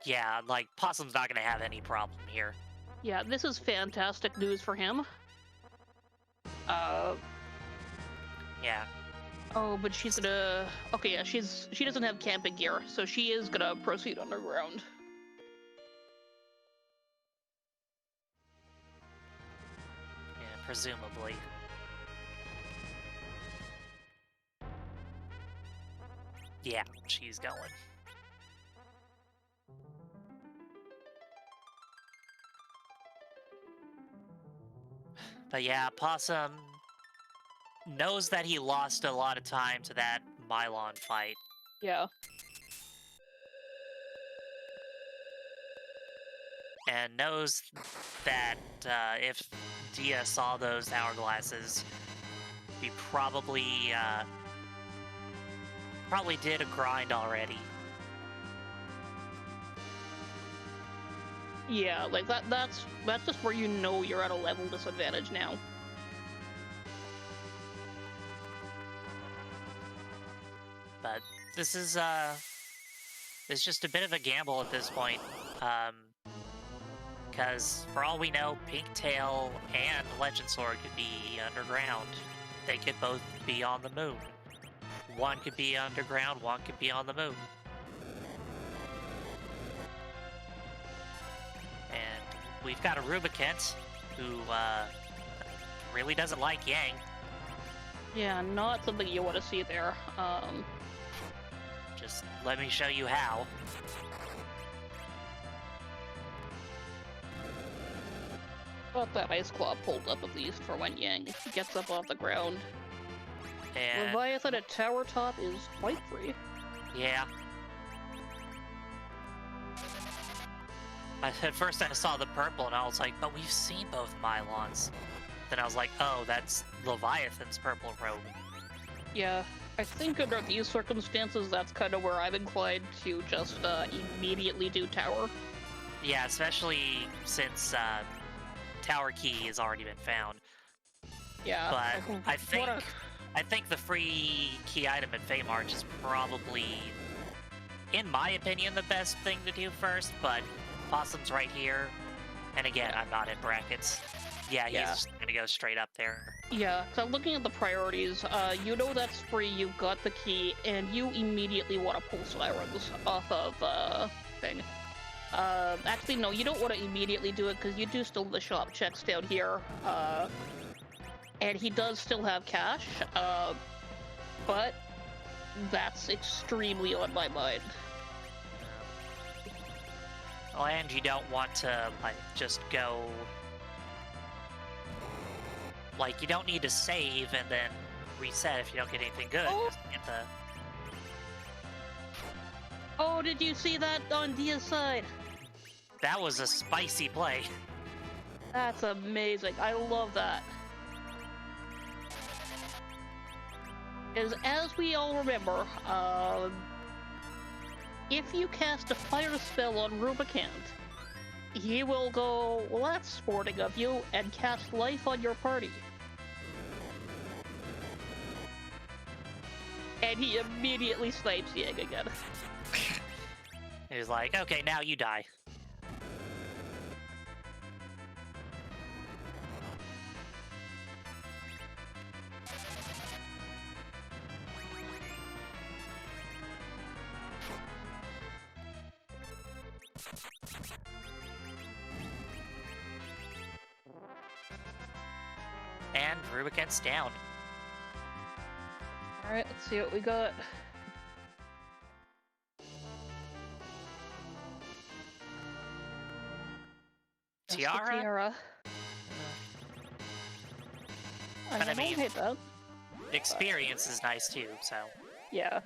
Speaker 2: Yeah, like, Possum's not going to have any problem here.
Speaker 1: Yeah, this is fantastic news for him.
Speaker 2: Yeah.
Speaker 1: Oh, but she's gonna... Okay, yeah, she doesn't have camping gear, so she is gonna proceed underground.
Speaker 2: Yeah, presumably. Yeah, she's going. But yeah, Possum knows that he lost a lot of time to that Mylon fight.
Speaker 1: Yeah.
Speaker 2: And knows that if Dia saw those hourglasses, he probably did a grind already.
Speaker 1: Yeah, like that's just where you know you're at a level disadvantage now.
Speaker 2: But this is it's just a bit of a gamble at this point. Because for all we know, Pinktail and Legend Sword could be underground. They could both be on the moon. One could be underground, one could be on the moon. And we've got a Rubicant who really doesn't like Yang.
Speaker 1: Yeah, not something you want to see there.
Speaker 2: Just let me show you how.
Speaker 1: Got that Ice Claw pulled up at least for when Yang gets up off the ground.
Speaker 2: And
Speaker 1: Leviathan at Tower Top is quite free.
Speaker 2: Yeah. At first I saw the purple and I was like, but we've seen both Mylons. Then I was like, oh, that's Leviathan's purple robe.
Speaker 1: Yeah, I think under these circumstances, that's kind of where I'm inclined to just immediately do Tower.
Speaker 2: Yeah, especially since Tower Key has already been found.
Speaker 1: Yeah.
Speaker 2: But I think the free key item at Feymarch is probably, in my opinion, the best thing to do first, but Possum's right here. And again, I'm not in brackets. Yeah, he's just gonna go straight up there.
Speaker 1: Yeah, so I'm looking at the priorities. You know that's free, you got the key, and you immediately want to pull Sirens off of thing. Actually, no, you don't want to immediately do it because you do still have the shop checks down here. And he does still have cash, but that's extremely on my mind.
Speaker 2: Oh, and you don't want to, like, just go... Like, you don't need to save and then reset if you don't get anything good.
Speaker 1: Oh.
Speaker 2: Just get the...
Speaker 1: Oh, did you see that on Dia's side?
Speaker 2: That was a spicy play.
Speaker 1: That's amazing. I love that. Because as we all remember, if you cast a fire spell on Rubicant, he will go, well, that's sporting of you, and cast life on your party. And he immediately snipes Yang again.
Speaker 2: He was like, okay, now you die. And Rubicant's down.
Speaker 1: Alright, let's see what we got.
Speaker 2: Tiara?
Speaker 1: I
Speaker 2: But I
Speaker 1: don't
Speaker 2: mean,
Speaker 1: hate that.
Speaker 2: Experience is nice too, so...
Speaker 1: Yeah.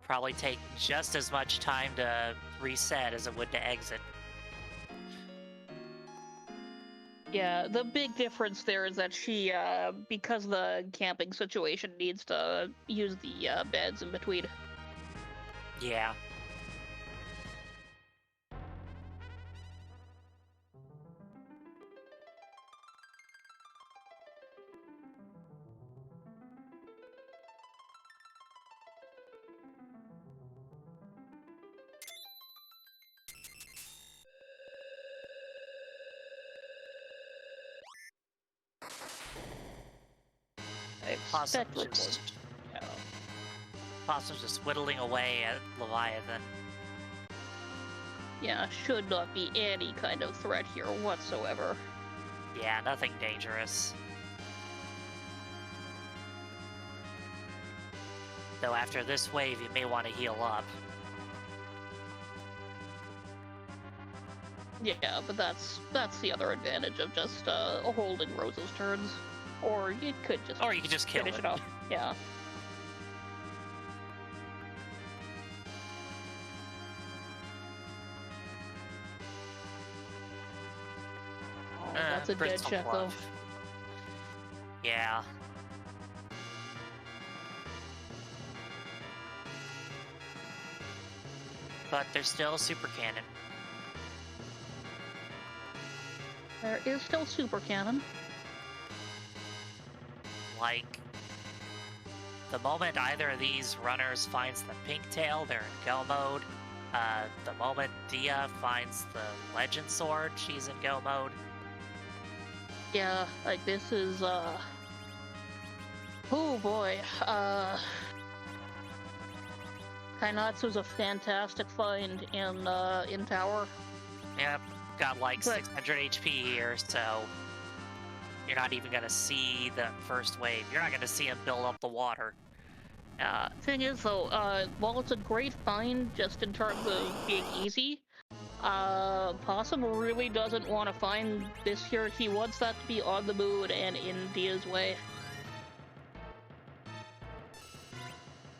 Speaker 2: Probably take just as much time to reset as it would to exit.
Speaker 1: Yeah, the big difference there is that she, because the camping situation, needs to use the beds in between.
Speaker 2: Yeah.
Speaker 1: Expect
Speaker 2: Possum's just, Possum's just whittling away at Leviathan.
Speaker 1: Yeah, should not be any kind of threat here whatsoever.
Speaker 2: Yeah, nothing dangerous. Though after this wave, you may want to heal up.
Speaker 1: Yeah, but that's the other advantage of just holding Rose's turns. Or you could just
Speaker 2: kill
Speaker 1: finish
Speaker 2: it.
Speaker 1: it off. Yeah. Oh, that's a dead
Speaker 2: Bristol
Speaker 1: check though.
Speaker 2: Bluff. Yeah. But there's still super cannon.
Speaker 1: There is still super cannon.
Speaker 2: Like, the moment either of these runners finds the pink tail, they're in go mode. The moment Dia finds the legend sword, she's in go mode.
Speaker 1: Yeah, like this is oh boy. Kainatsu's a fantastic find in tower.
Speaker 2: Yep, got like
Speaker 1: But-
Speaker 2: 600 HP here, so you're not even gonna see the first wave. You're not gonna see him build up the water.
Speaker 1: Thing is though, while it's a great find just in terms of being easy, Possum really doesn't want to find this here. He wants that to be on the moon and in Dia's way.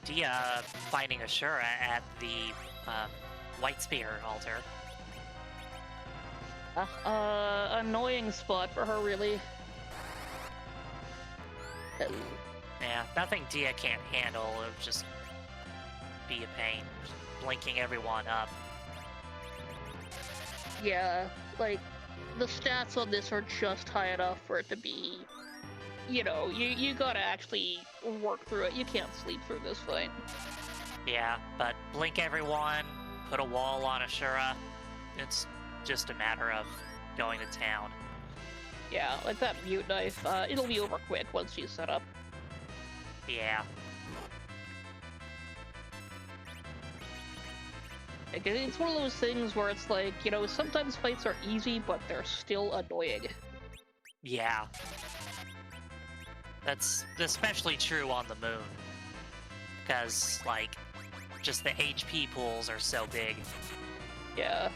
Speaker 2: Dia finding Ashura at the White Spear altar.
Speaker 1: Annoying spot for her, really.
Speaker 2: Yeah, nothing Dia can't handle. It would just be a pain. Just blinking everyone up.
Speaker 1: Yeah, like, the stats on this are just high enough for it to be, you know, you gotta actually work through it. You can't sleep through this fight.
Speaker 2: Yeah, but blink everyone, put a wall on Ashura. It's just a matter of going to town.
Speaker 1: Yeah, like that mute knife, it'll be over quick once she's set up.
Speaker 2: Yeah.
Speaker 1: Like, it's one of those things where it's like, you know, sometimes fights are easy, but they're still annoying.
Speaker 2: Yeah. That's especially true on the moon. Because, like, just the HP pools are so big.
Speaker 1: Yeah.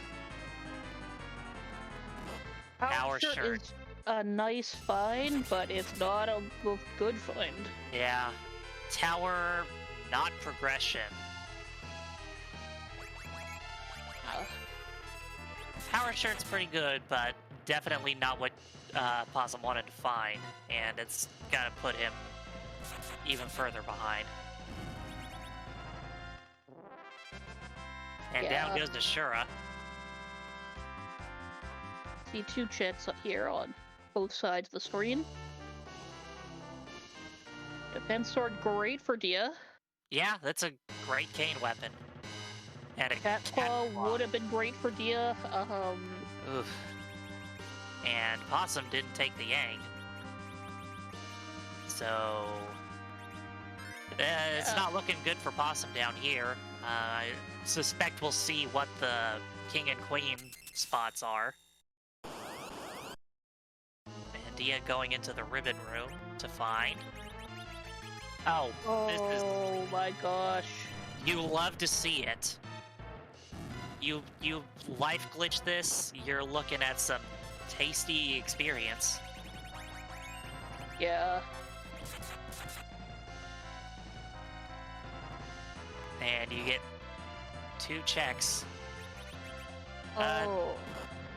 Speaker 2: Power
Speaker 1: Shirt
Speaker 2: shirt.
Speaker 1: is a nice find, but it's not a good find.
Speaker 2: Yeah. Tower, not progression. Power shirt's pretty good, but definitely not what Possum wanted to find, and it's gonna put him even further behind. And down goes Ashura.
Speaker 1: See two checks here on both sides of the screen. Defense sword, great for Dia.
Speaker 2: Yeah, that's a great cane weapon. And a
Speaker 1: Cat claw would have been great for Dia.
Speaker 2: Oof. And Possum didn't take the Yang. So... it's not looking good for Possum down here. I suspect we'll see what the King and Queen spots are. And Dia going into the ribbon room to find... Oh, this is...
Speaker 1: Oh my gosh.
Speaker 2: You love to see it. You life glitch this, you're looking at some tasty experience.
Speaker 1: Yeah.
Speaker 2: And you get 2 checks.
Speaker 1: Oh.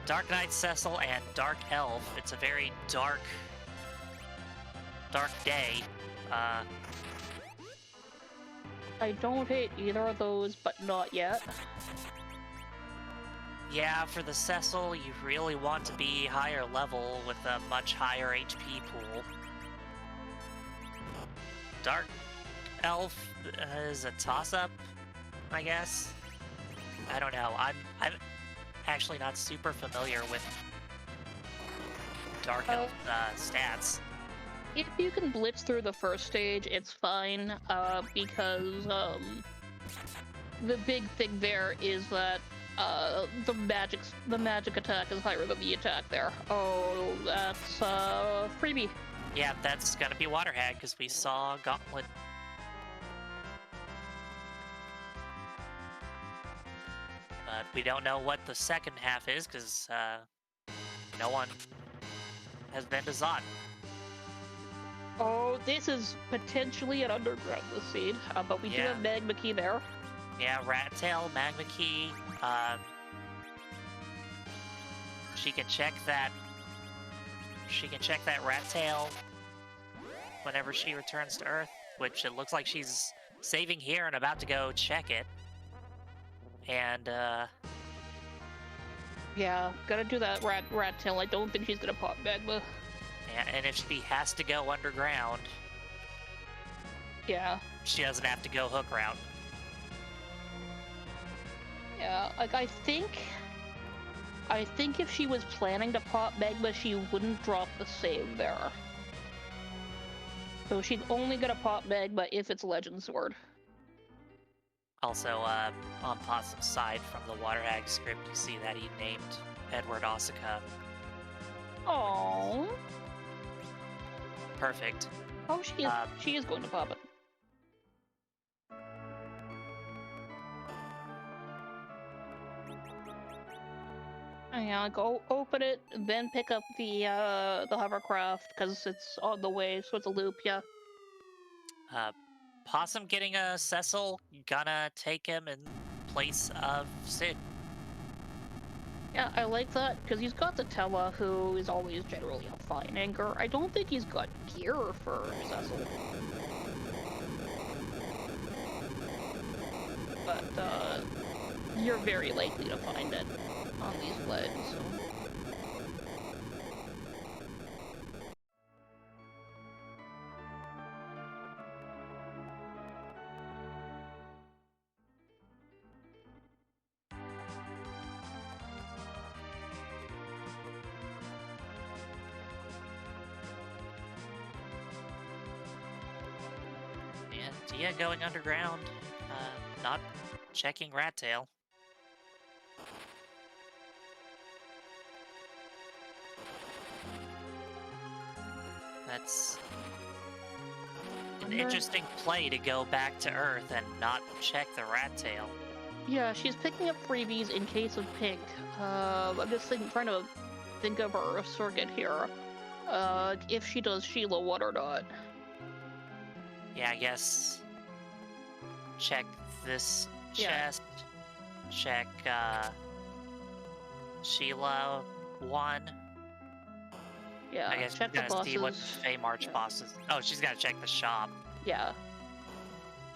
Speaker 2: Dark Knight Cecil and Dark Elf. It's a very dark day.
Speaker 1: I don't hate either of those, but not yet.
Speaker 2: Yeah, for the Cecil, you really want to be higher level with a much higher HP pool. Dark Elf is a toss-up, I guess. I don't know. I'm actually not super familiar with Dark Elf stats.
Speaker 1: If you can blitz through the first stage, it's fine, because the big thing there is that the magic attack is higher than the attack there. Oh, that's freebie.
Speaker 2: Yeah, that's gonna be Water Hag, because we saw Gauntlet. But we don't know what the second half is, because no one has been to Zot.
Speaker 1: Oh, this is potentially an underground scene, but we do have Magma Key there.
Speaker 2: Yeah, Rat Tail, Magma Key. She can check that. She can check that Rat Tail whenever she returns to Earth, which it looks like she's saving here and about to go check it. And
Speaker 1: yeah, gotta do that rat tail. I don't think she's gonna pop magma.
Speaker 2: Yeah, and if she has to go underground,
Speaker 1: yeah,
Speaker 2: she doesn't have to go hook route.
Speaker 1: Yeah, like I think if she was planning to pop magma, she wouldn't drop the save there. So she's only gonna pop magma if it's Legend Sword.
Speaker 2: Also, on Possum's side from the Water Hag script, you see that he named Edward Asuka.
Speaker 1: Oh.
Speaker 2: Perfect.
Speaker 1: Oh, she is going to pop it. Yeah, go open it, then pick up the hovercraft, because it's on the way, so it's a loop, yeah.
Speaker 2: Possum getting a Cecil, gonna take him in place of Sid.
Speaker 1: Yeah, I like that, because he's got the Tella, who is always generally a fine anchor. I don't think he's got gear for Cecil. But, you're very likely to find it on these legs, so...
Speaker 2: Yeah, Dia going underground, not checking Rat Tail. It's an interesting play to go back to Earth and not check the rat tail.
Speaker 1: Yeah, she's picking up freebies in case of Pink. I'm just trying to think of her circuit here. If she does Sheila, what or not.
Speaker 2: Yeah, I guess. Check this
Speaker 1: Yeah.
Speaker 2: chest. Check, Sheila 1.
Speaker 1: Yeah,
Speaker 2: I guess
Speaker 1: check
Speaker 2: she's
Speaker 1: the
Speaker 2: gotta see what
Speaker 1: bosses.
Speaker 2: Fey March bosses. Oh, she's gotta check the shop.
Speaker 1: Yeah.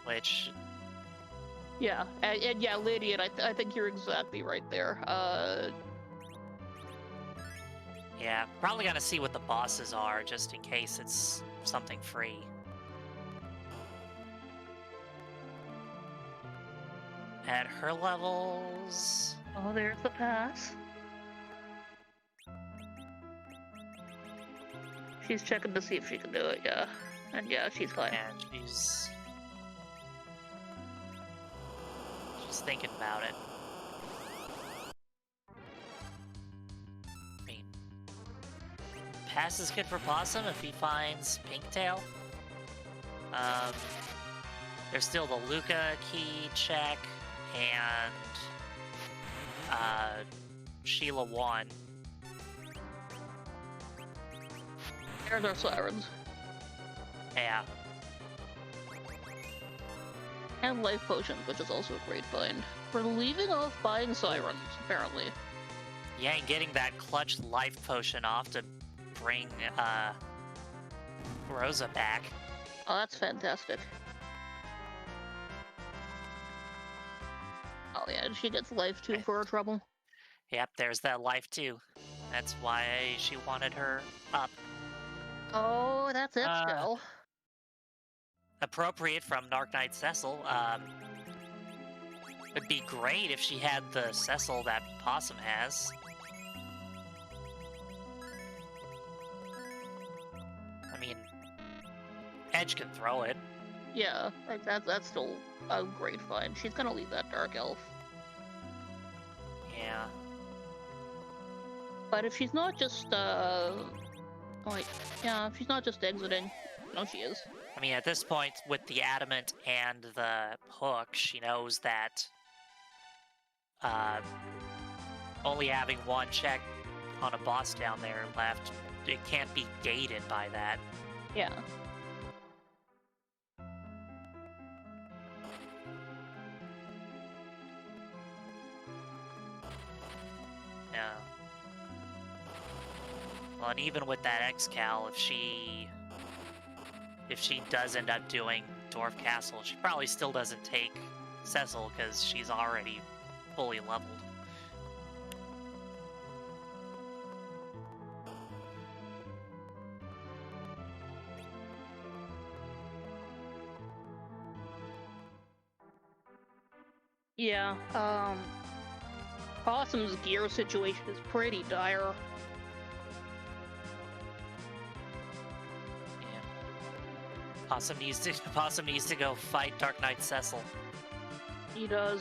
Speaker 2: Which.
Speaker 1: Yeah, and yeah, Lydian, I think you're exactly right there.
Speaker 2: Yeah, probably gonna see what the bosses are, just in case it's something free. At her levels...
Speaker 1: Oh, there's the pass. She's checking to see if she can do it, yeah. And yeah, she's fine.
Speaker 2: And she's thinking about it. I mean, pass is good for Possum if he finds Pinktail. There's still the Luca key check and Sheila 1.
Speaker 1: There's our sirens.
Speaker 2: Yeah.
Speaker 1: And life potions, which is also a great find. We're leaving off buying sirens, apparently.
Speaker 2: Yeah, and getting that clutch life potion off to bring Rosa back.
Speaker 1: Oh, that's fantastic. Oh yeah, and she gets life too for her trouble.
Speaker 2: Yep, there's that life too. That's why she wanted her up.
Speaker 1: Oh, that's it still.
Speaker 2: Appropriate from Dark Knight Cecil. It'd be great if she had the Cecil that Possum has. I mean, Edge can throw it.
Speaker 1: Yeah, like that's still a great find. She's gonna leave that Dark Elf.
Speaker 2: Yeah.
Speaker 1: But if she's not just, oh wait, yeah, if she's not just exiting, no she is.
Speaker 2: I mean, at this point, with the Adamant and the Hook, she knows that only having one check on a boss down there left, it can't be gated by that.
Speaker 1: Yeah.
Speaker 2: Yeah. Well, and even with that X-Cal, if she does end up doing Dwarf Castle, she probably still doesn't take Cecil because she's already fully leveled.
Speaker 1: Yeah, Possum's gear situation is pretty dire.
Speaker 2: Possum needs to go fight Dark Knight Cecil.
Speaker 1: He does.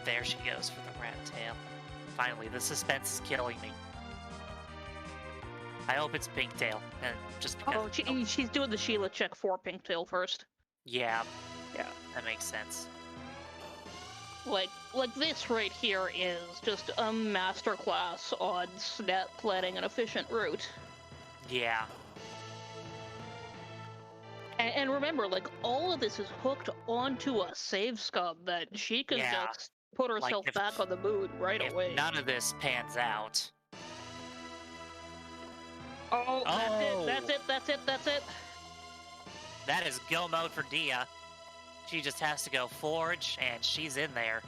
Speaker 2: There she goes for the rat tail. Finally, the suspense is killing me. I hope it's Pinktail, just because.
Speaker 1: Oh, she's doing the Sheila check for Pinktail first.
Speaker 2: Yeah.
Speaker 1: Yeah.
Speaker 2: That makes sense.
Speaker 1: Like this right here is just a masterclass on snap planning an efficient route.
Speaker 2: Yeah.
Speaker 1: And remember, like, all of this is hooked onto a save scum that she can just put herself back on the moon right away.
Speaker 2: If none of this pans out.
Speaker 1: Oh, that's it.
Speaker 2: That is go mode for Dia. She just has to go forge, and she's in there.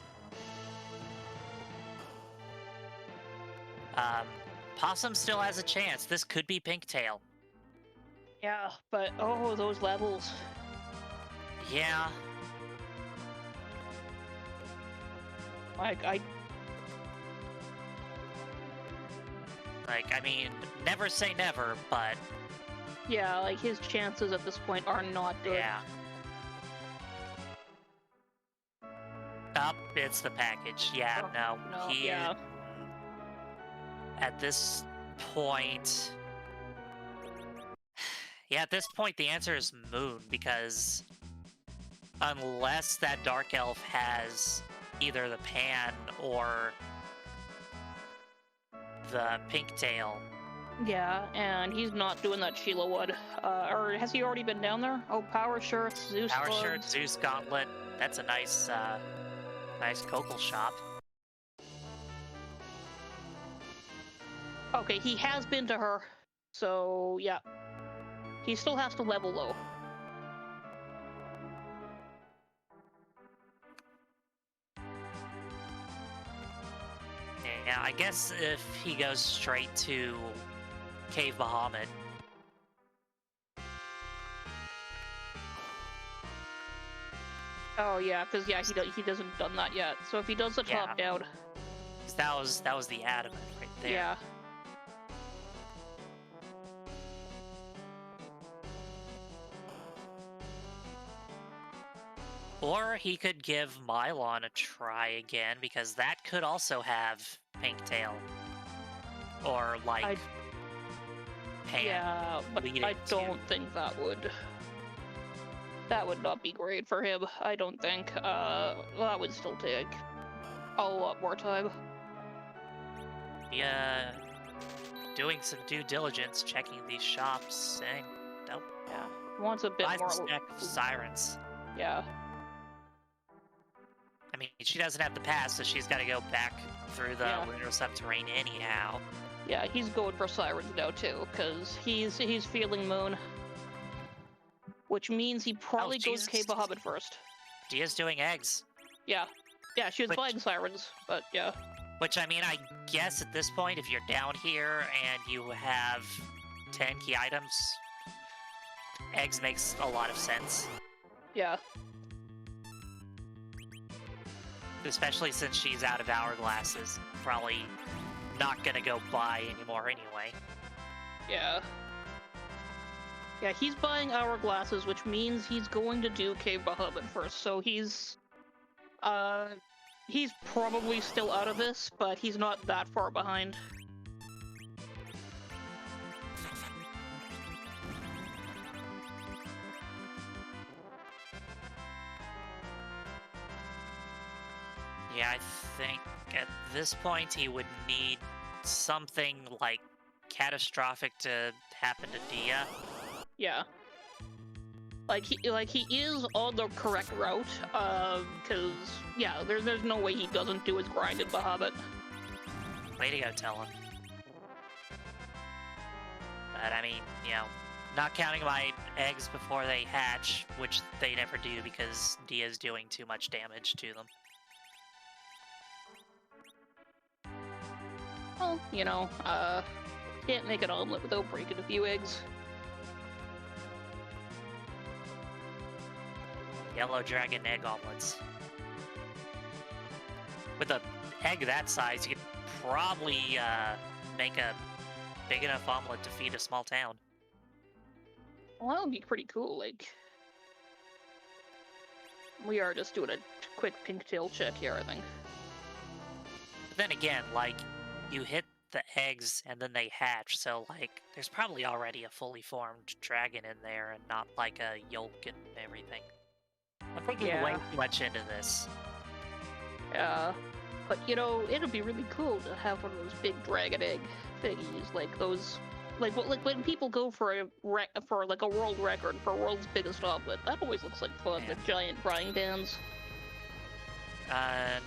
Speaker 2: Possum still has a chance. This could be Pinktail.
Speaker 1: Yeah, but oh, those levels.
Speaker 2: Yeah.
Speaker 1: I
Speaker 2: mean, never say never, but...
Speaker 1: Yeah, like, his chances at this point are not good.
Speaker 2: Yeah. It's the package. Yeah,
Speaker 1: Oh, no,
Speaker 2: he...
Speaker 1: yeah.
Speaker 2: at this point... Yeah, at this point, the answer is Moon, because unless that Dark Elf has either the Pan or the Pink Tail.
Speaker 1: Yeah, and he's not doing that Sheila would. Or has he already been down there? Oh, Power Shirt, Zeus
Speaker 2: Power
Speaker 1: Gloves.
Speaker 2: Shirt, Zeus Gauntlet. That's a nice, nice Cocal shop.
Speaker 1: Okay, he has been to her. So, yeah. He still has to level low.
Speaker 2: Yeah, I guess if he goes straight to Cave Bahamut.
Speaker 1: Oh yeah, because yeah, he doesn't done that yet. So if he does the top down,
Speaker 2: 'Cause that was the adamant right there.
Speaker 1: yeah.
Speaker 2: Or he could give Mylon a try again, because that could also have Pink Tail. Or like Pan.
Speaker 1: Yeah, but I don't think that would not be great for him. I don't think. That would still take a lot more time.
Speaker 2: Yeah, doing some due diligence, checking these shops, saying, nope.
Speaker 1: Yeah, wants a bit more.
Speaker 2: Stack of sirens.
Speaker 1: Yeah.
Speaker 2: I mean, she doesn't have the pass, so she's got to go back through the lunar subterrane anyhow.
Speaker 1: Yeah, he's going for sirens now too, because he's feeling Moon. Which means he probably goes Cave Bahamut first.
Speaker 2: Dia's doing eggs.
Speaker 1: Yeah. Yeah, she was buying sirens, but yeah.
Speaker 2: Which, I mean, I guess at this point, if you're down here and you have 10 key items, eggs makes a lot of sense.
Speaker 1: Yeah.
Speaker 2: Especially since she's out of hourglasses. Probably not gonna go buy anymore anyway.
Speaker 1: Yeah. Yeah, he's buying hourglasses, which means he's going to do Cave Bahamut first, so he's probably still out of this, but he's not that far behind.
Speaker 2: Yeah, I think at this point he would need something like catastrophic to happen to Dia.
Speaker 1: Yeah. Like he is on the correct route, because yeah, there's no way he doesn't do his grind in Bahamut.
Speaker 2: Way to go, tell him. But I mean, you know, not counting my eggs before they hatch, which they never do because Dia's doing too much damage to them.
Speaker 1: Well, you know, can't make an omelet without breaking a few eggs.
Speaker 2: Yellow dragon egg omelets. With an egg that size, you could probably make a big enough omelet to feed a small town.
Speaker 1: Well, that would be pretty cool, like... We are just doing a quick pink tail check here, I think.
Speaker 2: But then again, like, you hit the eggs and then they hatch, so, like, there's probably already a fully formed dragon in there and not, like, a yolk and everything. I'm thinking way too much into this.
Speaker 1: Yeah, but, you know, it'd be really cool to have one of those big dragon egg thingies, like those... Like when people go for a world record for world's biggest omelet, that always looks like fun. Yeah. The giant frying pans.
Speaker 2: And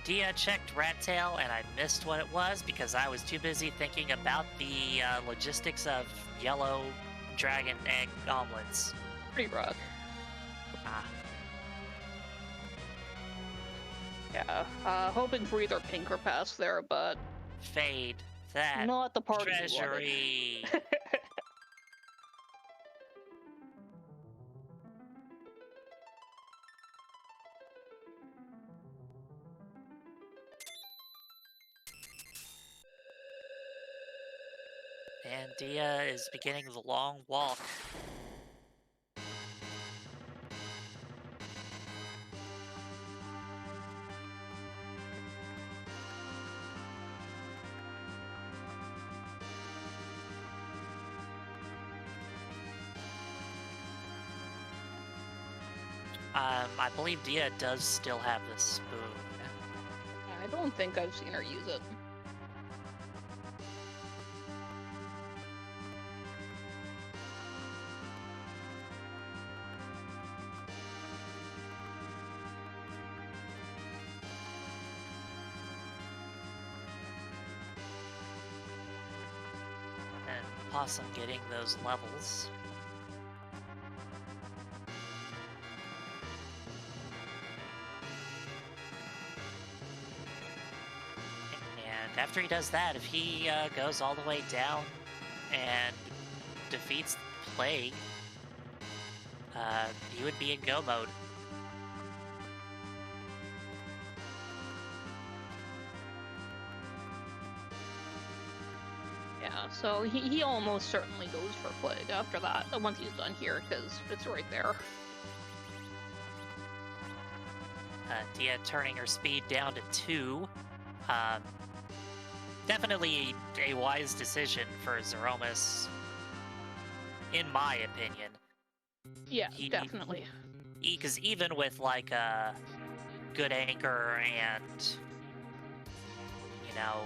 Speaker 2: Dia checked Rat Tail, and I missed what it was because I was too busy thinking about the logistics of yellow dragon egg omelets.
Speaker 1: Pretty rough.
Speaker 2: Ah.
Speaker 1: Yeah. Hoping for either pink or pass there, but
Speaker 2: fade. That
Speaker 1: not the party
Speaker 2: treasury. And Dia is beginning the long walk. I believe Dia does still have the spoon.
Speaker 1: I don't think I've seen her use it.
Speaker 2: And Possum getting those levels. And after he does that, if he goes all the way down and defeats the Plague, he would be in go mode.
Speaker 1: Yeah, so he almost certainly goes for Plague after that, once he's done here, because it's right there.
Speaker 2: Dia turning her speed down to 2. Definitely a wise decision for Zeromus, in my opinion.
Speaker 1: Yeah, definitely.
Speaker 2: Because even with like a good anchor and, you know,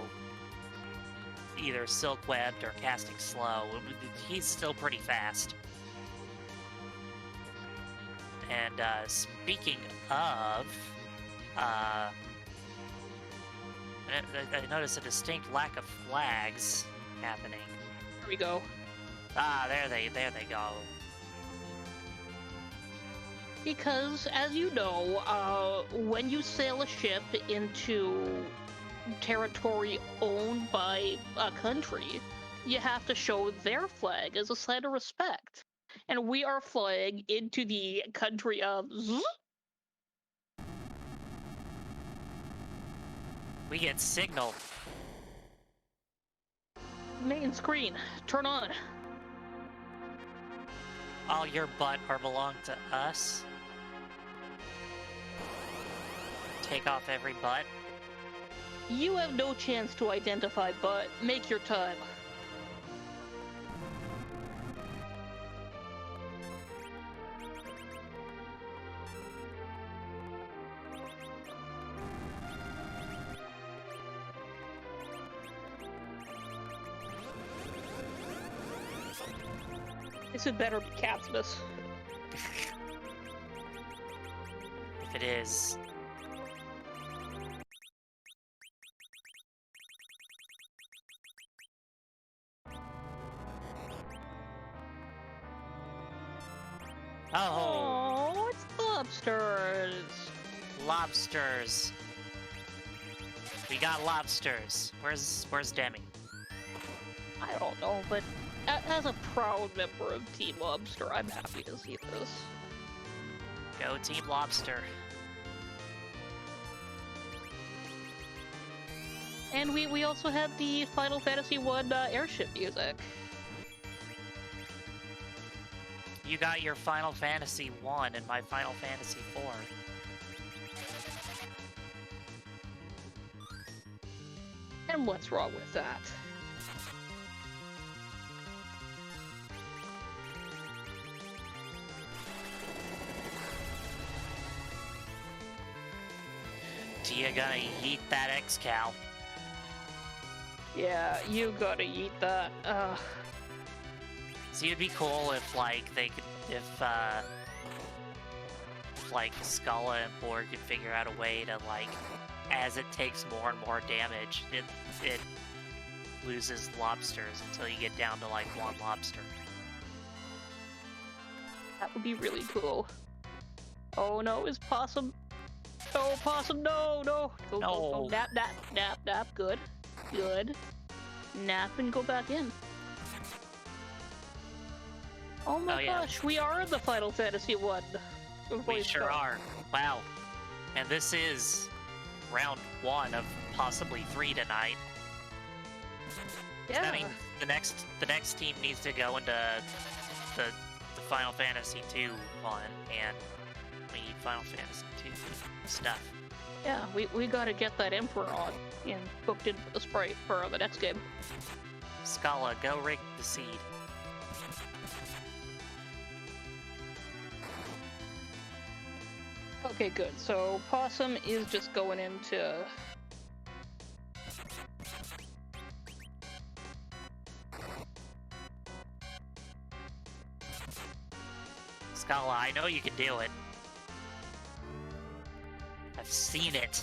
Speaker 2: either silk webbed or casting slow, he's still pretty fast. And speaking of, I noticed a distinct lack of flags happening.
Speaker 1: Here we go.
Speaker 2: Ah, there they go.
Speaker 1: Because, as you know, when you sail a ship into territory owned by a country, you have to show their flag as a sign of respect. And we are flying into the country of Z.
Speaker 2: We get signal.
Speaker 1: Main screen, turn on.
Speaker 2: All your butt are belong to us. Take off every butt.
Speaker 1: You have no chance to identify, but make your time. This had better be Captimus.
Speaker 2: If it is.
Speaker 1: Oh, it's lobsters.
Speaker 2: Lobsters. We got lobsters. Where's Demi?
Speaker 1: I don't know, but as a proud member of Team Lobster, I'm happy to see this.
Speaker 2: Go Team Lobster.
Speaker 1: And we also had the Final Fantasy I airship music.
Speaker 2: You got your Final Fantasy 1 and my Final Fantasy 4.
Speaker 1: And what's wrong with that?
Speaker 2: Dia gonna yeet that X-Cow.
Speaker 1: Yeah, you gotta eat that.
Speaker 2: See, it'd be cool if, like, they could, if like, Scala and Borg could figure out a way to, like, as it takes more and more damage, it loses lobsters until you get down to, like, 1 lobster.
Speaker 1: That would be really cool. Oh no, is Possum... Oh, Possum, no, no! Go,
Speaker 2: No.
Speaker 1: go, go. Nap, nap, nap, nap, good. Good. Nap and go back in. Oh my gosh, we are in the Final Fantasy 1.
Speaker 2: We sure are. Wow. And this is round 1 of possibly 3 tonight.
Speaker 1: Yeah.
Speaker 2: I mean, the next team needs to go into the Final Fantasy 2 one, and we need Final Fantasy 2 stuff.
Speaker 1: Yeah, we gotta get that Emperor on and booked in for the sprite for the next game.
Speaker 2: Scala, go rig the seed.
Speaker 1: Okay, good. So Possum is just going into...
Speaker 2: Scala, I know you can do it. I've seen it.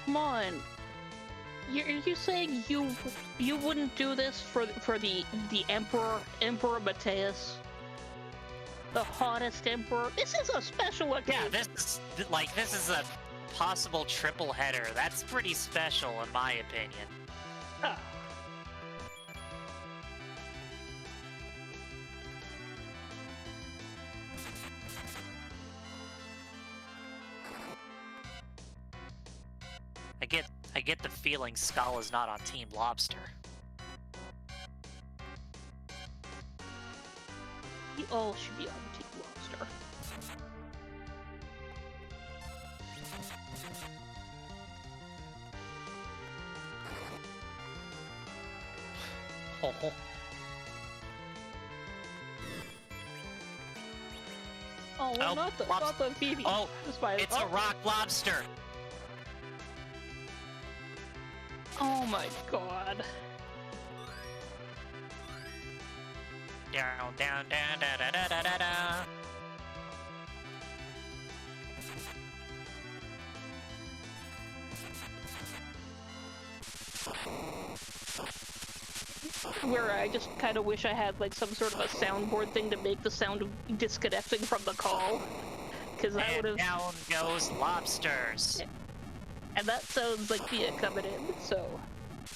Speaker 1: Come on. You're saying you wouldn't do this for the Emperor Mateus, the hottest emperor? This is a special occasion.
Speaker 2: Yeah, this is a possible triple header. That's pretty special in my opinion.
Speaker 1: Ah.
Speaker 2: I get the feeling Scala's not on Team Lobster.
Speaker 1: You all should be on Team Lobster.
Speaker 2: Oh,
Speaker 1: Oh, well,
Speaker 2: Oh,
Speaker 1: not the Phoebe.
Speaker 2: oh,
Speaker 1: Despite
Speaker 2: it's a rock lobster.
Speaker 1: Oh my god.
Speaker 2: Down, down, down, da da da da da da.
Speaker 1: Where I just kind of wish I had like some sort of a soundboard thing to make the sound of disconnecting from the call, because I would
Speaker 2: And
Speaker 1: have.
Speaker 2: down goes lobsters.
Speaker 1: And that sounds like Dia coming in. So,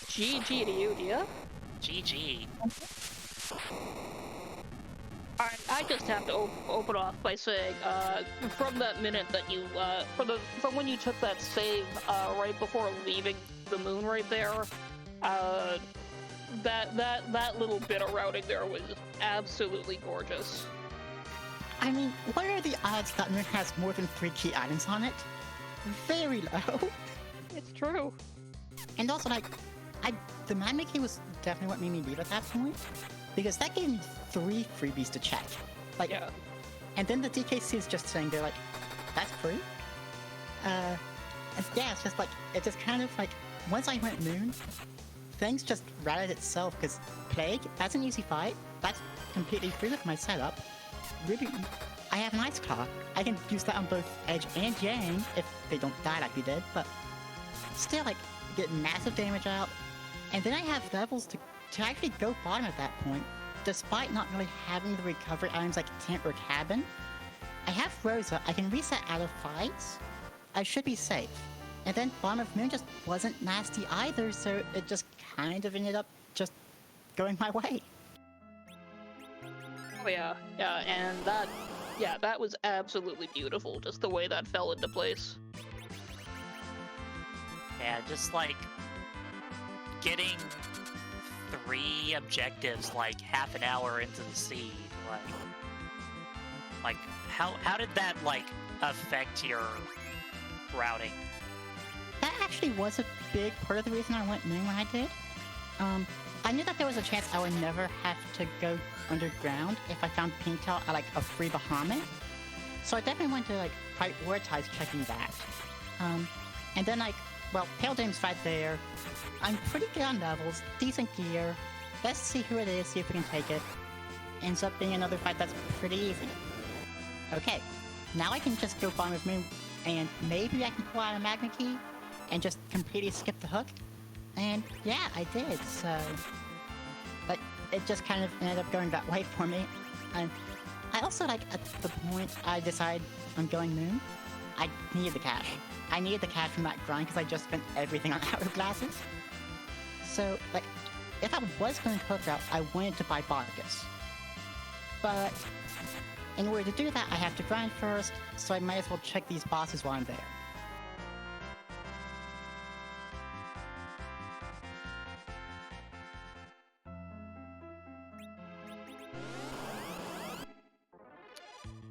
Speaker 1: GG to you, Dia.
Speaker 2: GG.
Speaker 1: Alright, I just have to open off by saying, from that minute that you, from when you took that save, right before leaving the moon right there, that little bit of routing there was absolutely gorgeous.
Speaker 3: I mean, what are the odds that moon has more than 3 key items on it? Very low.
Speaker 1: It's true.
Speaker 3: And also, like, the magma key was definitely what made me leave at that point, because that gave me 3 freebies to check. Like,
Speaker 1: Yeah.
Speaker 3: And then the DKC is just saying, they're like, that's free? Yeah, it's just like, it just kind of like, once I went moon, things just routed itself, because Plague, that's an easy fight. That's completely free with my setup. Really, I have an Ice Claw. I can use that on both Edge and Yang if they don't die like we did, but still, like, get massive damage out. And then I have levels to actually go bottom at that point, despite not really having the recovery items like Tent or Cabin. I have Rosa, I can reset out of fights. I should be safe. And then Bottom of Moon just wasn't nasty either, so it just kind of ended up just going my way.
Speaker 1: Oh yeah, and that was absolutely beautiful, just the way that fell into place.
Speaker 2: Yeah, just like getting 3 objectives like half an hour into the seed, like how did that like affect your routing?
Speaker 3: That actually was a big part of the reason I went moon when I did. I knew that there was a chance I would never have to go underground if I found Pinktail at like a free Bahamut. So I definitely wanted to like prioritize checking that. And then like, well, Pale Dame's right there. I'm pretty good on levels, decent gear. Let's see who it is, see if we can take it. Ends up being another fight that's pretty easy. Okay, now I can just go Bottom of Moon, and maybe I can pull out a Magma Key and just completely skip the hook. And yeah, I did, so... But it just kind of ended up going that way for me. And I also, like, at the point I decided I'm going moon, I needed the cash. I needed the cash from that grind because I just spent everything on hourglasses. So, like, if I was going to hook route, I wanted to buy Barkus. But in order to do that, I have to grind first, so I might as well check these bosses while I'm there.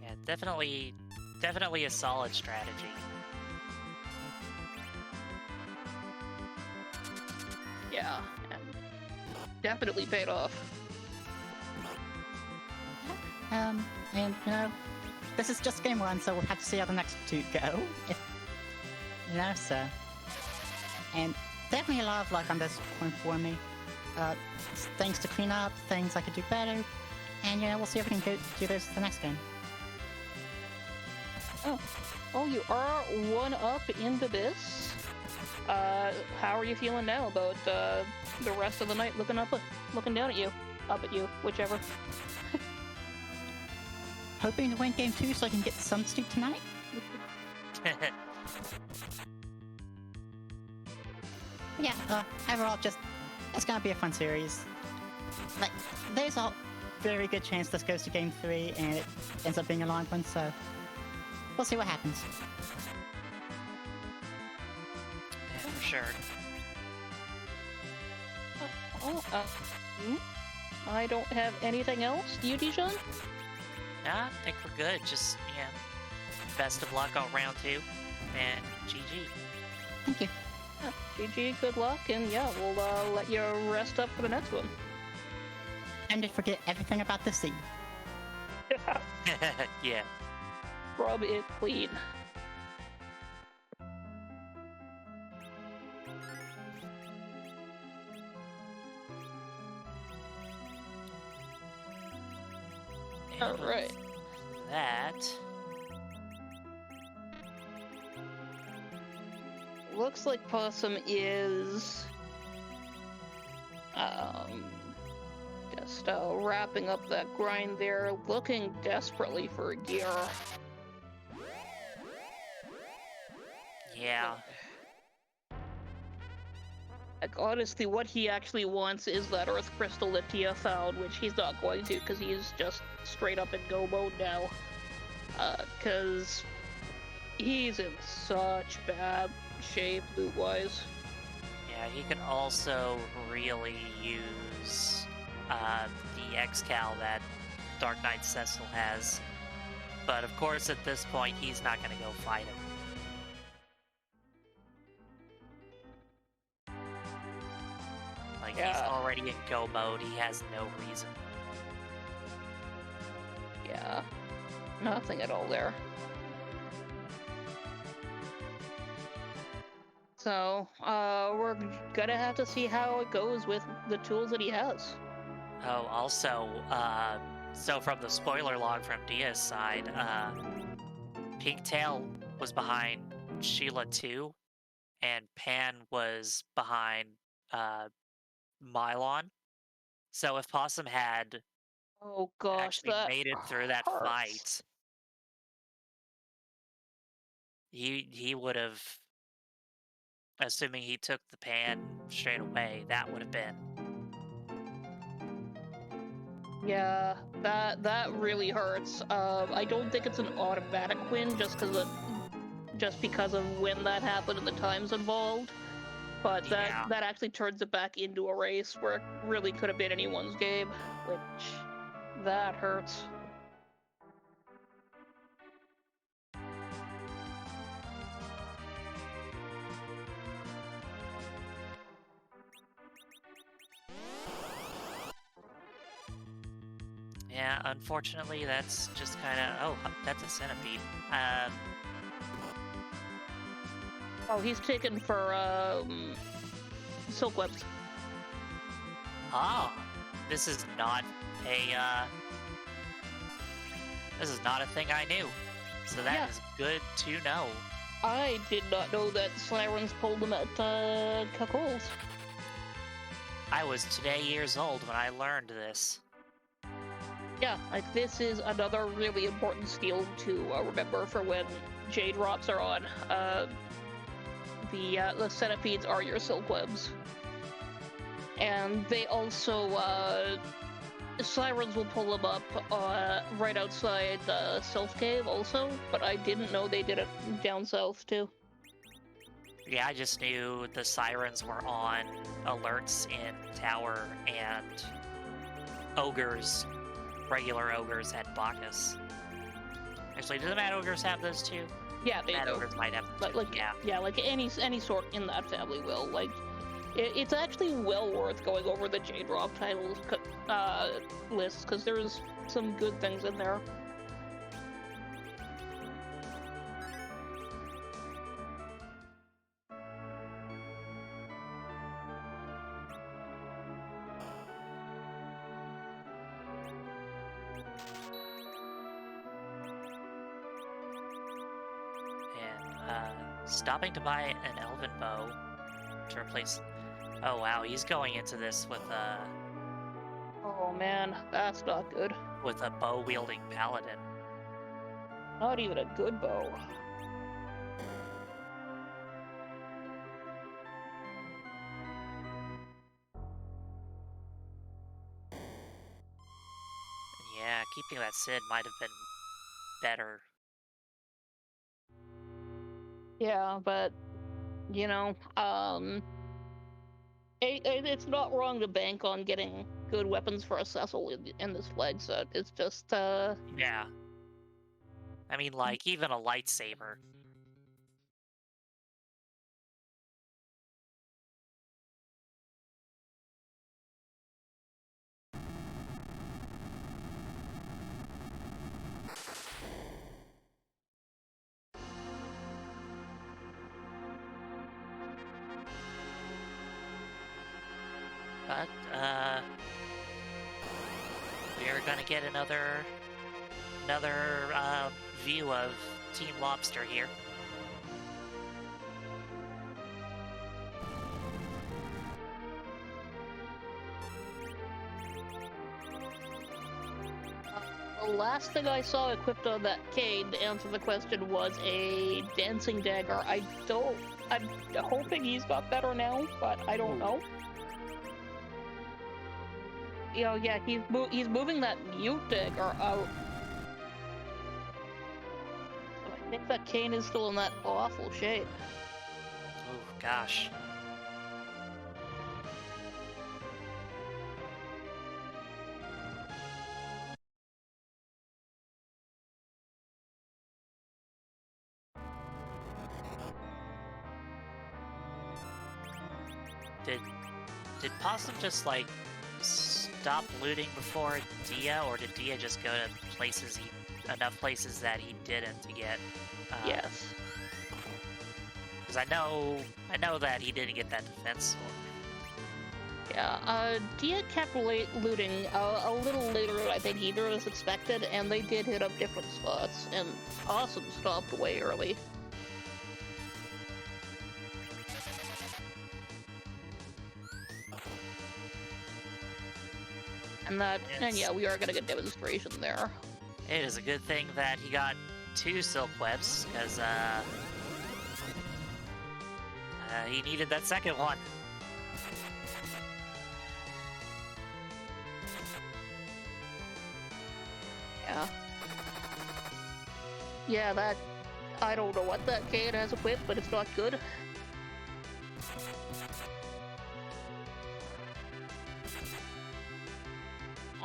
Speaker 2: Yeah, definitely a solid strategy.
Speaker 1: Yeah, definitely paid off.
Speaker 3: And you know, this is just game 1, so we'll have to see how the next 2 go. If you know, so. And definitely a lot of luck on this point for me. Things to clean up, things I could do better, and you know, we'll see if we can do this the next game.
Speaker 1: Oh, you are 1 up into this. How are you feeling now about the rest of the night? Looking down at you, up at you, whichever.
Speaker 3: Hoping to win game 2 so I can get some sleep tonight. Yeah, overall, it's gonna be a fun series. Like, there's a very good chance this goes to game 3 and it ends up being a long one, so we'll see what happens.
Speaker 2: Yeah, for sure.
Speaker 1: I don't have anything else. Do you, Dijon?
Speaker 2: Nah, I think we're good. Just, yeah, best of luck on round 2, and GG.
Speaker 3: Thank you.
Speaker 1: GG, good luck, and yeah, we'll let you rest up for the next one.
Speaker 3: And to forget everything about the sea.
Speaker 2: Yeah.
Speaker 1: Rub it clean.
Speaker 2: And
Speaker 1: Alright.
Speaker 2: That.
Speaker 1: Looks like Possum is just wrapping up that grind there, looking desperately for gear.
Speaker 2: Yeah.
Speaker 1: Like, honestly, what he actually wants is that Earth Crystal that Tia found, which he's not going to, because he's just straight up in go mode now. Because he's in such bad shape, loot-wise.
Speaker 2: Yeah, he can also really use the X-Cal that Dark Knight Cecil has. But of course, at this point, he's not going to go fight him. Like,
Speaker 1: Yeah.
Speaker 2: he's already in go mode, he has no reason.
Speaker 1: Yeah, nothing at all there. So, we're gonna have to see how it goes with the tools that he has.
Speaker 2: Oh, also, so from the spoiler log from Dia's side, Pigtail was behind Sheila 2, and Pan was behind Mylon. So if Possum had
Speaker 1: Oh gosh,
Speaker 2: actually
Speaker 1: that
Speaker 2: made it through that
Speaker 1: hurts.
Speaker 2: fight, he would have, assuming he took the Pan straight away, that would have been.
Speaker 1: Yeah, that really hurts. I don't think it's an automatic win just because of when that happened and the times involved. But
Speaker 2: Yeah.
Speaker 1: that actually turns it back into a race where it really could have been anyone's game, which that hurts.
Speaker 2: Yeah, unfortunately, that's just kind of... Oh, that's a centipede.
Speaker 1: Oh, he's taken for silk webs.
Speaker 2: Oh, this is not a thing I knew. So that is good to know.
Speaker 1: I did not know that sirens pulled them at Cuckolds.
Speaker 2: I was today years old when I learned this.
Speaker 1: Yeah, like this is another really important skill to remember for when J drops are on. The centipedes are your silk webs. And they also, sirens will pull them up right outside the Sylph Cave also, but I didn't know they did it down south too.
Speaker 2: Yeah, I just knew the sirens were on alerts in Tower, and ogres, regular ogres, had Bacchus. Actually, do the Mad Ogres have those too?
Speaker 1: Yeah, they
Speaker 2: Mad
Speaker 1: do.
Speaker 2: Ogres might have them too,
Speaker 1: Like
Speaker 2: yeah.
Speaker 1: Yeah, like any sort in that family will. Like, It's actually well worth going over the J-Drop titles list, because there's some good things in there.
Speaker 2: Stopping to buy an elven bow to replace. Oh wow, he's going into this with
Speaker 1: Oh man, that's not good.
Speaker 2: with a bow wielding paladin.
Speaker 1: Not even a good bow.
Speaker 2: Yeah, keeping that Sid might have been better.
Speaker 1: Yeah, but you know, it's not wrong to bank on getting good weapons for a Cecil in this flag set. It's just
Speaker 2: Yeah. I mean, like, even a lightsaber. But, we're gonna get another view of Team Lobster here.
Speaker 1: the last thing I saw equipped on that cane to answer the question was a dancing dagger. I'm hoping he's got better now, but I don't know. You know, yeah, he's moving that mute dagger out. So I think that cane is still in that awful shape.
Speaker 2: Oh gosh. Did Possum just like stop looting before Dia, or did Dia just go to enough places that he didn't to get?
Speaker 1: Yes.
Speaker 2: Because I know that he didn't get that defense sword.
Speaker 1: Yeah. Dia kept looting a little later than I think either of us expected, and they did hit up different spots. And Possum stopped way early. And yeah, we are gonna get demonstration there.
Speaker 2: It is a good thing that he got 2 silk webs, because he needed that second one.
Speaker 1: Yeah. Yeah, I don't know what that cane has equipped, but it's not good.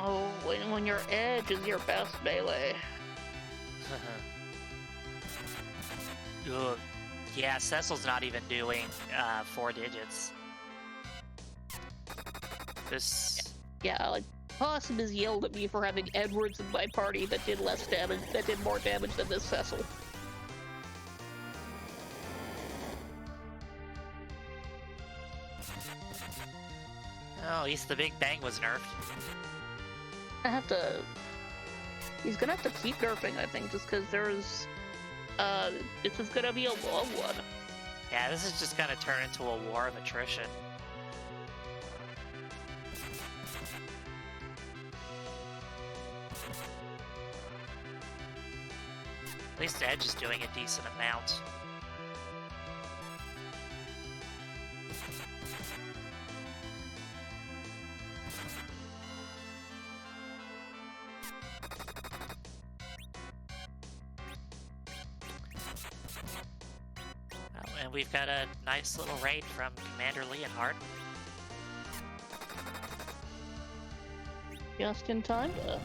Speaker 1: Oh, when your edge is your best melee.
Speaker 2: Ugh. Yeah, Cecil's not even doing 4 digits. This...
Speaker 1: Yeah, like, Possum has yelled at me for having Edwards in my party that did more damage than this Cecil.
Speaker 2: Oh, at least the Big Bang was nerfed.
Speaker 1: He's gonna have to keep nerfing, I think, just because this is gonna be a long one.
Speaker 2: Yeah, this is just gonna turn into a war of attrition. At least Edge is doing a decent amount. And we've got a nice little raid from Commander Leonhardt.
Speaker 1: Just in time to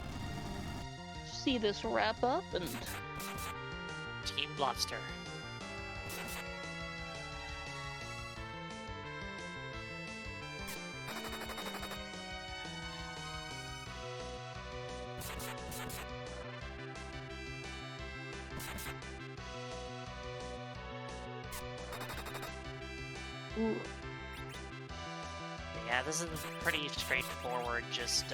Speaker 1: see this wrap up and...
Speaker 2: Team Lobster.
Speaker 1: Ooh.
Speaker 2: Yeah, this is pretty straightforward. Just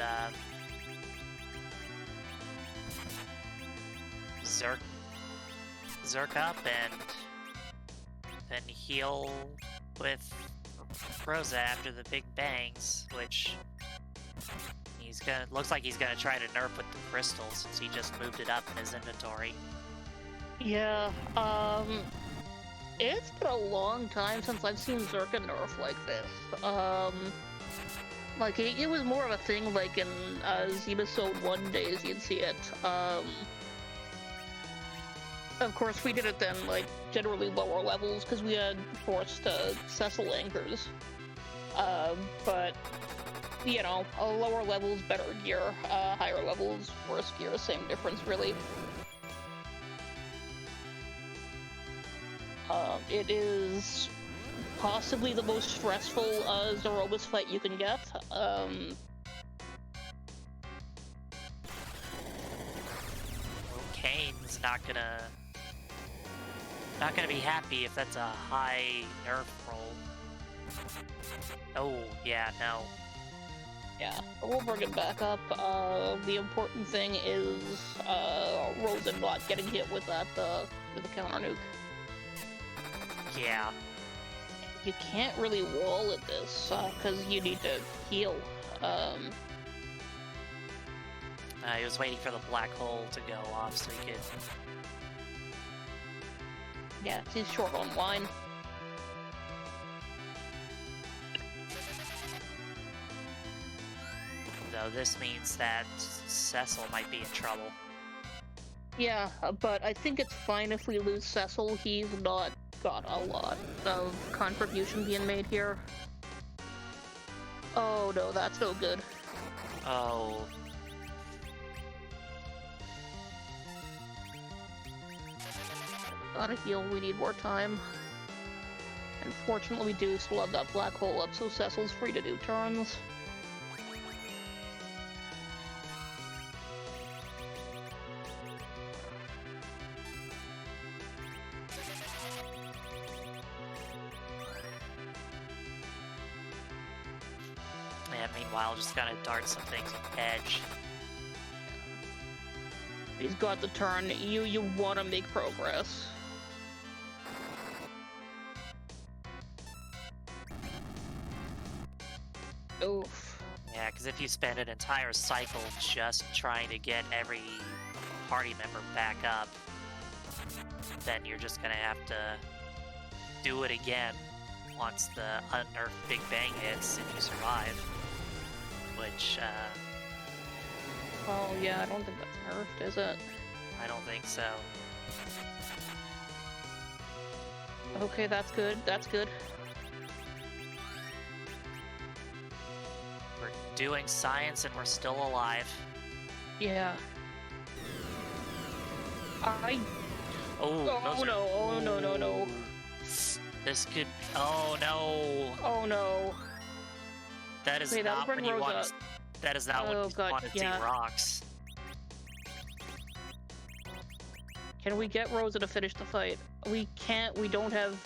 Speaker 2: Zerk up and then heal with Rosa after the big bangs, which looks like he's gonna try to nerf with the crystals since he just moved it up in his inventory.
Speaker 1: Yeah, it's been a long time since I've seen Zerka nerf like this. Like, it was more of a thing, like, in, Zebasode 1 days, you'd see it. Of course, we did it then, like, generally lower levels, because we had forced, Cecil anchors. But, you know, lower levels, better gear, higher levels, worse gear, same difference, really. It is possibly the most stressful Zerobus fight you can get.
Speaker 2: Kane's not gonna be happy if that's a high nerf roll. Oh yeah, no.
Speaker 1: Yeah, we'll bring it back up. The important thing is Rosa not getting hit with that with the counter nuke.
Speaker 2: Yeah.
Speaker 1: You can't really wall at this because you need to heal.
Speaker 2: He was waiting for the black hole to go off so he could.
Speaker 1: Yeah, he's short on wine.
Speaker 2: Though this means that Cecil might be in trouble.
Speaker 1: Yeah, but I think it's fine if we lose Cecil. He's not got a lot of contribution being made here. Oh no, that's no good.
Speaker 2: Oh.
Speaker 1: Gotta heal, we need more time. Unfortunately, we do still have that black hole up, so Cecil's free to do turns.
Speaker 2: And meanwhile, just gotta dart some things with edge.
Speaker 1: He's got the turn. You want to make progress. Oof.
Speaker 2: Yeah, because if you spend an entire cycle just trying to get every party member back up, then you're just gonna have to do it again once the unnerfed Big Bang hits if you survive. Which,
Speaker 1: Oh yeah, I don't think that's nerfed, is it?
Speaker 2: I don't think so.
Speaker 1: Okay, that's good. That's good.
Speaker 2: We're doing science and we're still alive.
Speaker 1: Yeah. Oh
Speaker 2: those
Speaker 1: no! Oh no! No! No!
Speaker 2: This could. Oh no!
Speaker 1: Oh no!
Speaker 2: That is
Speaker 1: Wait, that'll
Speaker 2: not
Speaker 1: bring
Speaker 2: when you
Speaker 1: Rosa
Speaker 2: want.
Speaker 1: up.
Speaker 2: That is not
Speaker 1: Oh,
Speaker 2: when you
Speaker 1: God,
Speaker 2: want to
Speaker 1: yeah.
Speaker 2: see rocks.
Speaker 1: Can we get Rosa to finish the fight? We can't. We don't have.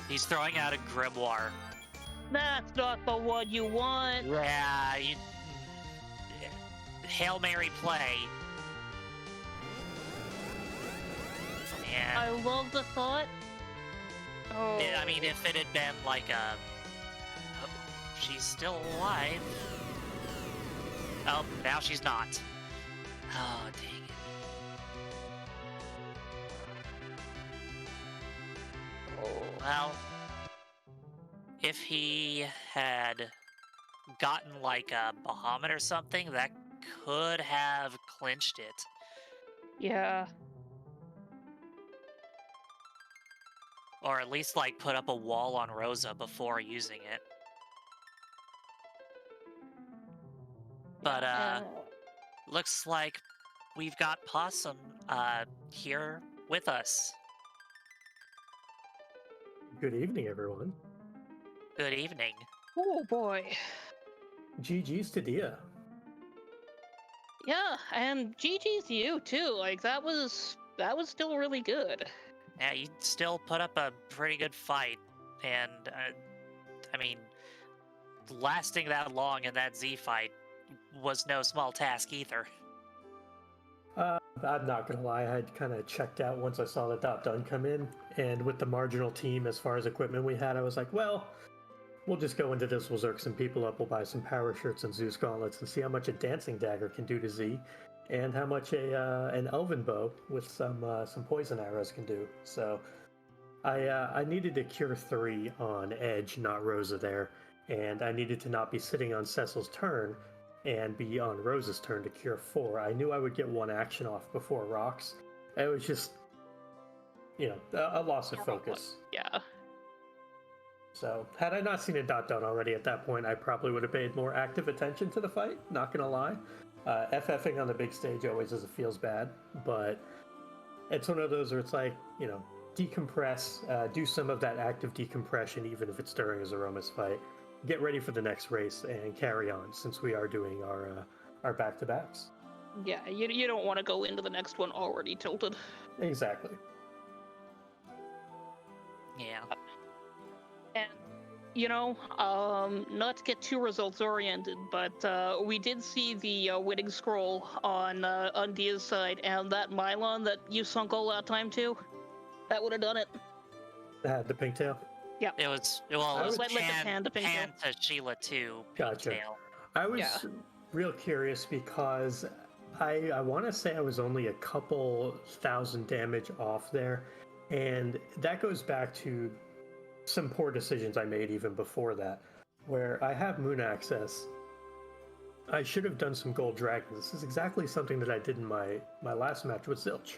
Speaker 2: He's throwing out a grimoire.
Speaker 1: That's not the one you want.
Speaker 2: Yeah, Hail Mary play. And
Speaker 1: I love the thought. Oh.
Speaker 2: I mean, if it had been like a, oh, she's still alive. Oh, now she's not. Oh, dang it.
Speaker 1: Oh.
Speaker 2: Well, if he had gotten like a Bahamut or something, that could have clinched it.
Speaker 1: Yeah.
Speaker 2: Or at least like put up a wall on Rosa before using it. But looks like we've got Possum here with us.
Speaker 4: Good evening, everyone.
Speaker 2: Good evening.
Speaker 1: Oh boy.
Speaker 4: GG's to Dia.
Speaker 1: Yeah, and GG's to you too. Like that was still really good.
Speaker 2: Yeah, you still put up a pretty good fight, and I mean, lasting that long in that Z fight was no small task either.
Speaker 4: I'm not gonna lie, I kind of checked out once I saw the dot done come in, and with the marginal team as far as equipment we had, I was like, well, we'll just go into this, we'll zerk some people up, we'll buy some power shirts and Zeus gauntlets and see how much a dancing dagger can do to Z, and how much an elven bow with some poison arrows can do. So I needed to cure 3 on Edge, not Rosa there, and I needed to not be sitting on Cecil's turn and be on Rose's turn to cure 4. I knew I would get 1 action off before rocks. It was just, a loss of focus.
Speaker 1: Yeah.
Speaker 4: So, had I not seen a dot done already at that point, I probably would have paid more active attention to the fight, not gonna lie. FFing on the big stage always feels bad, but it's one of those where it's like, decompress, do some of that active decompression, even if it's during a Zeromus fight. Get ready for the next race and carry on, since we are doing our back-to-backs.
Speaker 1: Yeah, you don't want to go into the next one already tilted.
Speaker 4: Exactly.
Speaker 2: Yeah.
Speaker 1: And, not to get too results oriented, but we did see the winning scroll on Dia's side, and that Mylon that you sunk all that time to, that would have done it.
Speaker 4: The pigtail?
Speaker 1: Yeah.
Speaker 2: It was Pan
Speaker 1: to
Speaker 2: Sheila too.
Speaker 4: Gotcha.
Speaker 2: Pigtail.
Speaker 4: I was real curious because I want to say I was only a couple thousand damage off there, and that goes back to some poor decisions I made even before that, where I have moon access. I should have done some gold dragons. This is exactly something that I did in my last match with Zilch,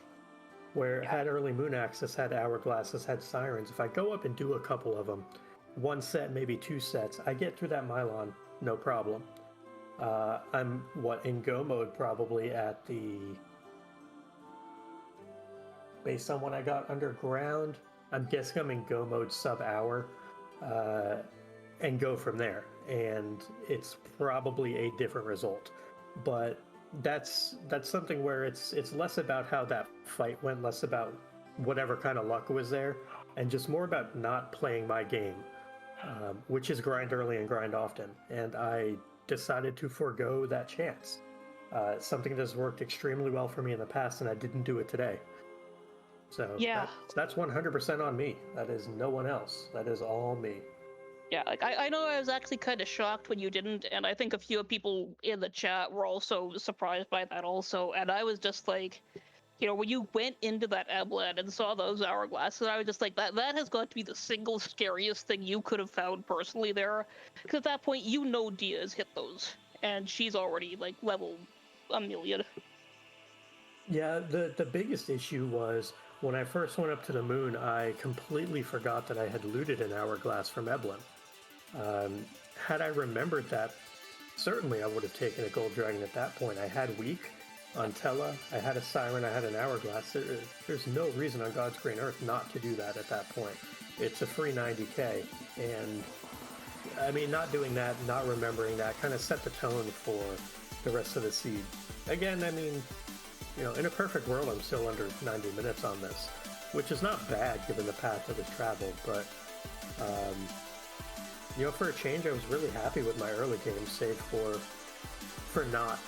Speaker 4: where it had early moon access, had hourglasses, had sirens. If I go up and do a couple of them, 1 set, maybe 2 sets, I get through that Mylon, no problem. I'm in go mode probably at based on when I got underground, I'm guessing I'm in go mode sub hour, and go from there. And it's probably a different result, but that's something where it's less about how that fight went, less about whatever kind of luck was there, and just more about not playing my game, which is grind early and grind often. And I decided to forego that chance. Something that's worked extremely well for me in the past, and I didn't do it today. So
Speaker 1: yeah,
Speaker 4: that's 100% on me. That is no one else. That is all me.
Speaker 1: Yeah, like I know I was actually kind of shocked when you didn't, and I think a few people in the chat were also surprised by that also, and I was just like, when you went into that Ebland and saw those hourglasses, I was just like, that has got to be the single scariest thing you could have found personally there, because at that point, Dia has hit those, and she's already, like, level 1,000,000.
Speaker 4: Yeah, the biggest issue was, when I first went up to the moon, I completely forgot that I had looted an hourglass from Eblin. Had I remembered that, certainly I would have taken a gold dragon at that point. I had weak on Tella, I had a siren, I had an hourglass. There's no reason on God's green earth not to do that at that point. It's a free 90k, and I mean, not doing that, not remembering that, kind of set the tone for the rest of the seed. Again, I mean, in a perfect world, I'm still under 90 minutes on this, which is not bad given the path that was traveled, but, for a change, I was really happy with my early game, save for not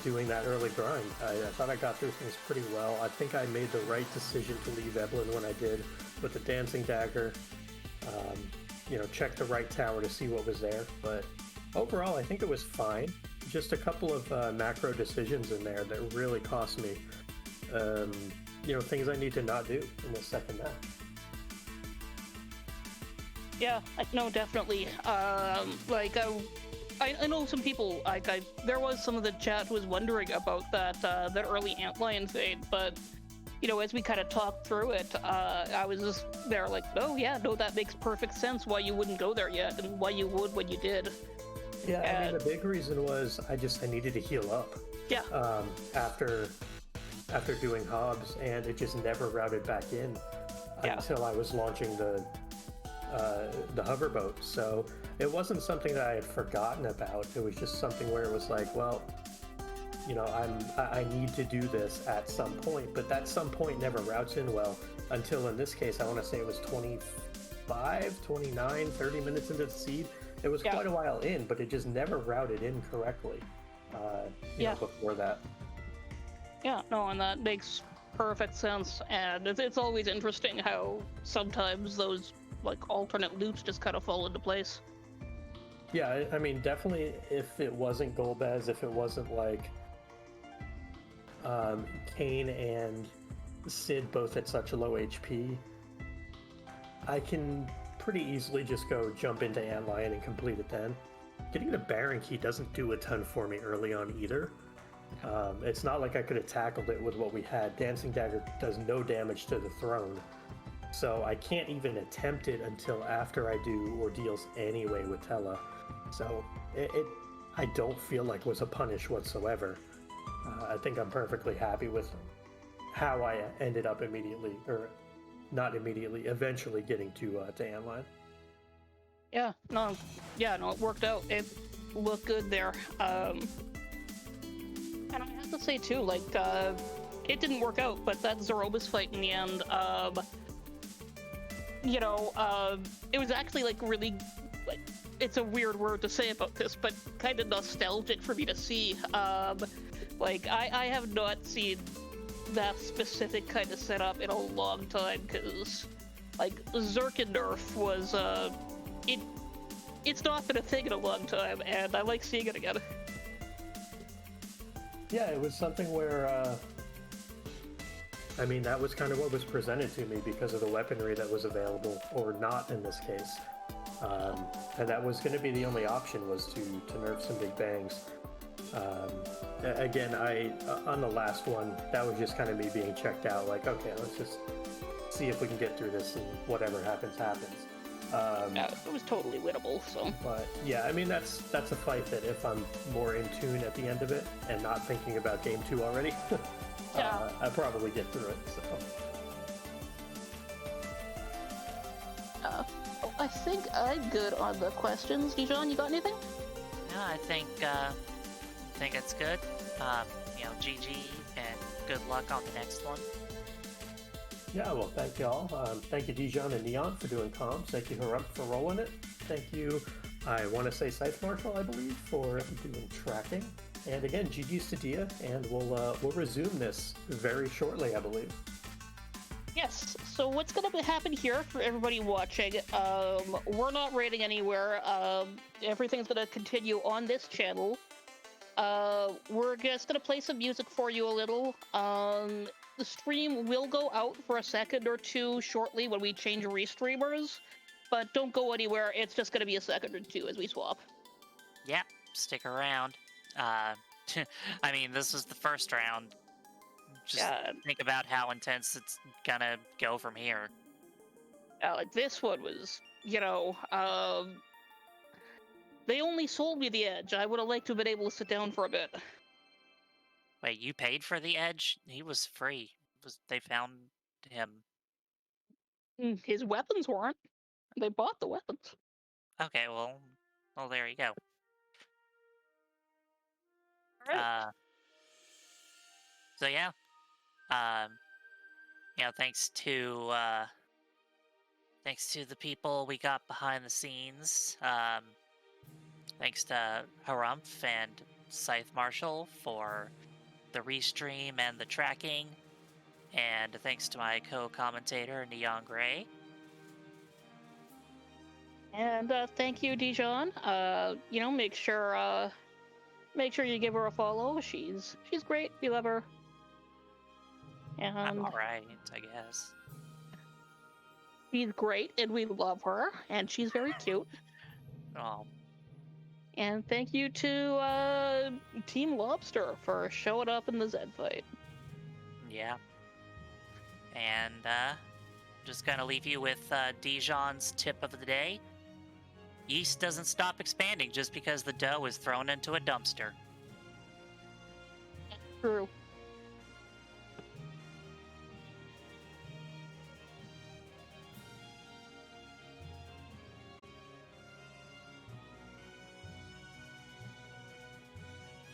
Speaker 4: doing that early grind. I thought I got through things pretty well. I think I made the right decision to leave Eblin when I did with the Dancing Dagger, check the right tower to see what was there, but overall, I think it was fine. Just a couple of macro decisions in there that really cost me, things I need to not do in the second match.
Speaker 1: Yeah, no, definitely. I know some people, there was some of the chat who was wondering about that early Antlion thing, but, as we kind of talked through it, I was just there like, oh yeah, no, that makes perfect sense why you wouldn't go there yet, and why you would when you did.
Speaker 4: Yeah, I mean, the big reason was I needed to heal up.
Speaker 1: Yeah.
Speaker 4: After doing Hobbs, and it just never routed back in until I was launching the hoverboat. So it wasn't something that I had forgotten about. It was just something where it was like, well, I need to do this at some point, but that some point never routes in well until, in this case, I want to say it was 25, 29, 30 minutes into the seed. It was quite a while in, but it just never routed in correctly before that.
Speaker 1: Yeah, no, and that makes perfect sense. And it's always interesting how sometimes those like alternate loops just kind of fall into place.
Speaker 4: Yeah, I mean, definitely if it wasn't Golbez, if it wasn't like Kane and Sid both at such a low HP, I can pretty easily just go jump into Antlion and complete it then. Getting the Baron Key doesn't do a ton for me early on either. It's not like I could have tackled it with what we had. Dancing Dagger does no damage to the throne, so I can't even attempt it until after I do Ordeals anyway with Tella. So I don't feel like was a punish whatsoever. I think I'm perfectly happy with how I ended up eventually getting to Antlion.
Speaker 1: Yeah, no, it worked out. It looked good there. And I have to say too, like, it didn't work out, but that Zerobus fight in the end, it was actually like really, like, it's a weird word to say about this, but kind of nostalgic for me to see. Like, I have not seen that specific kind of setup in a long time, because, like, Zerkendorf was, it's not been a thing in a long time, and I like seeing it again.
Speaker 4: Yeah, it was something where, I mean, that was kind of what was presented to me because of the weaponry that was available, or not in this case. And that was going to be the only option, was to nerf some big bangs. Again, on the last one, that was just kind of me being checked out, like, okay, let's just see if we can get through this, and whatever happens, happens.
Speaker 1: Yeah, it was totally winnable, so.
Speaker 4: But yeah, I mean, that's a fight that if I'm more in tune at the end of it and not thinking about game 2 already, I probably get through it. So.
Speaker 1: I think I'm good on the questions. Dijon, you got anything?
Speaker 2: Yeah, I think it's good. GG and good luck on the next one.
Speaker 4: Yeah, well, thank y'all. Thank you, Dijon and Neon, for doing comms. Thank you, Harump, for rolling it. Thank you, I want to say Scythe Marshal, I believe, for doing tracking. And again, GG's to Dia, and we'll resume this very shortly, I believe.
Speaker 1: Yes, so what's going to happen here for everybody watching, we're not raiding anywhere. Everything's going to continue on this channel. We're just going to play some music for you a little. The stream will go out for a second or two shortly when we change restreamers, but don't go anywhere. It's just going to be a second or two as we swap.
Speaker 2: Yeah, stick around. I mean, this was the first round. Just think about how intense it's gonna go from here.
Speaker 1: Like, this one was, they only sold me the Edge. I would have liked to have been able to sit down for a bit.
Speaker 2: Wait, you paid for the Edge? He was free. They found him.
Speaker 1: His weapons weren't. They bought the weapons.
Speaker 2: Okay, well, there you go.
Speaker 1: All right.
Speaker 2: So yeah, thanks to the people we got behind the scenes. Thanks to Harumph and Scythe Marshal for the restream and the tracking, and thanks to my co-commentator Neon Gray.
Speaker 1: And thank you, Dijon. Make sure you give her a follow. She's great. We love her. And
Speaker 2: I'm alright, I guess.
Speaker 1: She's great, and we love her, and she's very cute.
Speaker 2: Oh.
Speaker 1: And thank you to Team Lobster for showing up in the Zed fight.
Speaker 2: Yeah. And just gonna leave you with Dijon's tip of the day. Yeast doesn't stop expanding just because the dough is thrown into a dumpster.
Speaker 1: True.